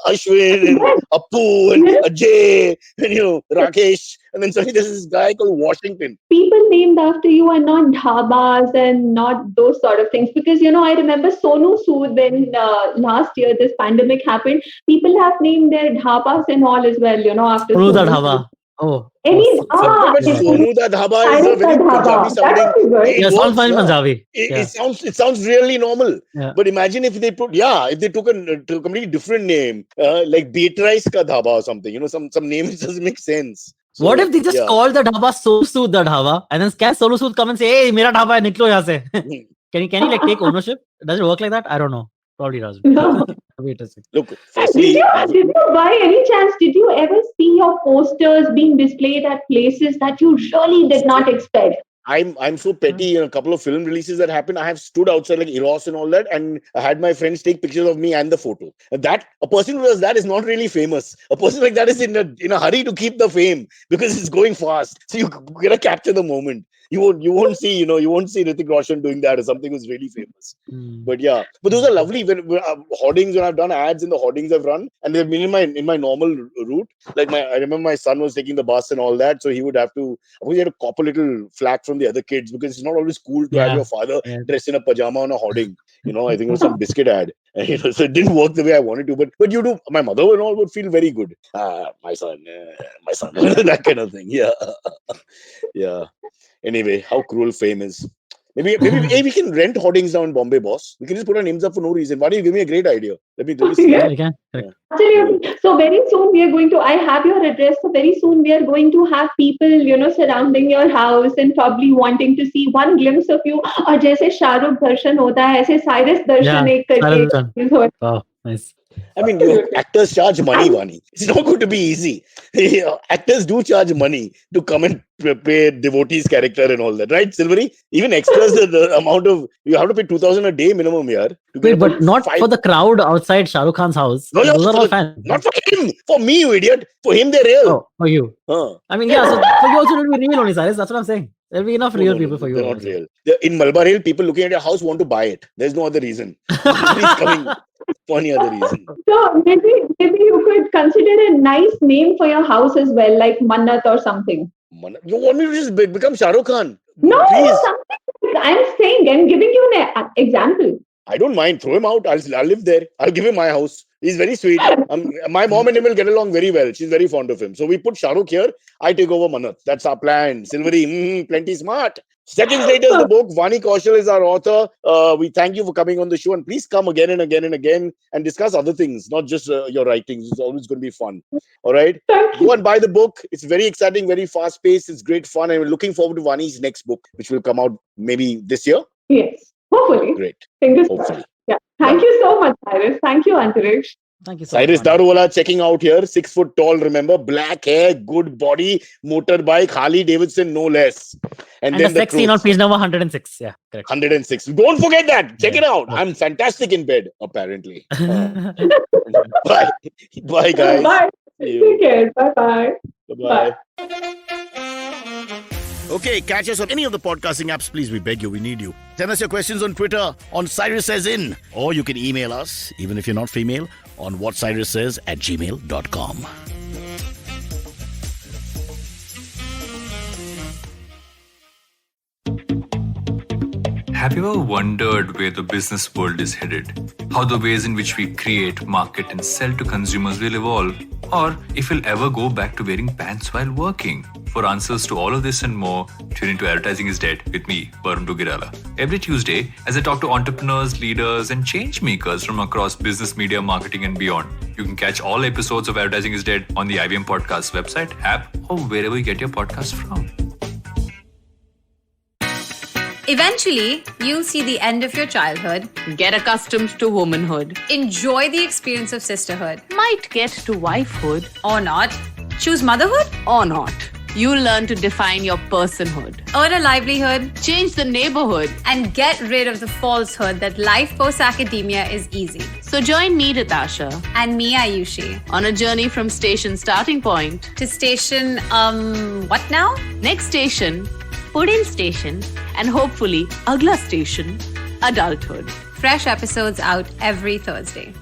B: Ashwin and Appu and Ajay and, Rakesh. And then suddenly there's this guy called Washington.
F: People named after you are not dhabas and not those sort of things. Because, I remember Sonu Sood when last year this pandemic happened, people have named their dhabas and all as well, after
H: Sonu
F: Sonu
H: Dhaba.
F: Sood.
H: Oh.
B: But Sonu da Dhaba is a very Punjabi sounding.
H: Yeah, sounds fine Punjabi.
B: It sounds really normal.
H: Yeah.
B: But imagine if they took a completely different name, like Beatrice ka Dhaba or something. Some name which doesn't make sense. So,
H: what if they just call the dhaba Solu Sood the dhaba, and then can Solu Sood come and say, "Hey, mera dhaba hai, niklo yahan se." Can he like take ownership? Does it work like that? I don't know. Probably doesn't.
F: No.
B: Look,
F: Did you by any chance, did you ever see your posters being displayed at places that you really did not expect?
B: I'm so petty. In a couple of film releases that happened, I have stood outside like Eros and all that, and I had my friends take pictures of me and the photo. And that a person who does that is not really famous. A person like that is in a hurry to keep the fame because it's going fast. So you gotta capture the moment. You won't see Hrithik Roshan doing that or something who's really famous. But those are lovely. When hoardings, when I've done ads in the hoardings I've run, and they've been in my normal route. Like I remember my son was taking the bus and all that, so he would have to. He had to cop a little flack from the other kids because it's not always cool to have your father dressed in a pajama on a hoarding. I think it was some biscuit ad. And, so it didn't work the way I wanted to. But you do. My mother and all would feel very good. My son, that kind of thing. Yeah. Anyway, how cruel fame is. Maybe we can rent hoardings down in Bombay, boss. We can just put our names up for no reason. Why don't you give me a great idea? Let me see.
H: Yeah, you can.
F: Absolutely. So very soon we are going to, I have your address. So very soon we are going to have people, surrounding your house and probably wanting to see one glimpse of you. Or जैसे शाहरुख दर्शन होता है, ऐसे Cyrus दर्शन एक करके.
H: Oh, nice.
B: I mean, actors charge money, Vani. It's not going to be easy. Actors do charge money to come and pay devotees character and all that, right, Silvery? Even extras, the amount of you have to pay 2,000 a day minimum here.
H: Wait, but not for the crowd outside Shah Rukh Khan's house.
B: No,
H: those are all fans.
B: Not for him. For me, you idiot. For him, they're real.
H: Oh, for you. I mean, so for you also will be real only, Cyrus. That's what I'm saying. There'll be enough real people for you.
B: They're not real. In Malabar Hill, people looking at your house want to buy it. There's no other reason. Nobody's coming for any other reason.
F: So maybe you could consider a nice name for your house as well, like Mannat or something.
B: You want me to just become Shah Rukh Khan?
F: No,
B: please.
F: I'm saying, I'm giving you an example.
B: I don't mind. Throw him out. I'll live there. I'll give him my house. He's very sweet. My mom and him will get along very well. She's very fond of him. So we put Shah Rukh here. I take over Mannat. That's our plan. Silvery, plenty smart. Seconds later, the book. Vani Kaushal is our author. We thank you for coming on the show. And please come again and again and again and discuss other things, not just your writings. It's always going to be fun. All right? Go and buy the book. It's very exciting, very fast-paced. It's great fun. And we're looking forward to Vani's next book, which will come out maybe this year.
F: Yes. Hopefully.
B: Great.
F: Fingers crossed. Yeah. Thank you so much, Cyrus. Thank you, Antariksh.
H: Thank you so much.
B: Cyrus Daruwala checking out here. 6 foot tall, remember. Black hair, good body, motorbike, Harley Davidson, no less.
H: And then the sex scene on page number 106. Yeah, correct.
B: 106. Don't forget that. Check it out. I'm fantastic in bed, apparently. Bye. Bye, guys.
F: Bye. Take care. Bye-bye.
B: Bye-bye.
I: Okay, catch us on any of the podcasting apps. Please, we beg you, we need you. Send us your questions on Twitter, on Cyrus Says In. Or you can email us, even if you're not female, on whatcyrussays@gmail.com.
D: Have you ever wondered where the business world is headed? How the ways in which we create, market, and sell to consumers will evolve? Or if we'll ever go back to wearing pants while working? For answers to all of this and more, tune into Advertising is Dead with me, Varun Tugirala. Every Tuesday, as I talk to entrepreneurs, leaders, and change makers from across business, media, marketing, and beyond. You can catch all episodes of Advertising is Dead on the IBM Podcast website, app, or wherever you get your podcasts from.
J: Eventually, you'll see the end of your childhood.
K: Get accustomed to womanhood.
J: Enjoy the experience of sisterhood.
K: Might get to wifehood.
J: Or not. Choose motherhood.
K: Or not. You'll learn to define your personhood.
J: Earn a livelihood.
K: Change the neighborhood.
J: And get rid of the falsehood that life post-academia is easy.
K: So join me, Natasha.
J: And me, Ayushi.
K: On a journey from station starting point.
J: To station, what now?
K: Next station, Pudin station. And hopefully, Agla station, adulthood.
J: Fresh episodes out every Thursday.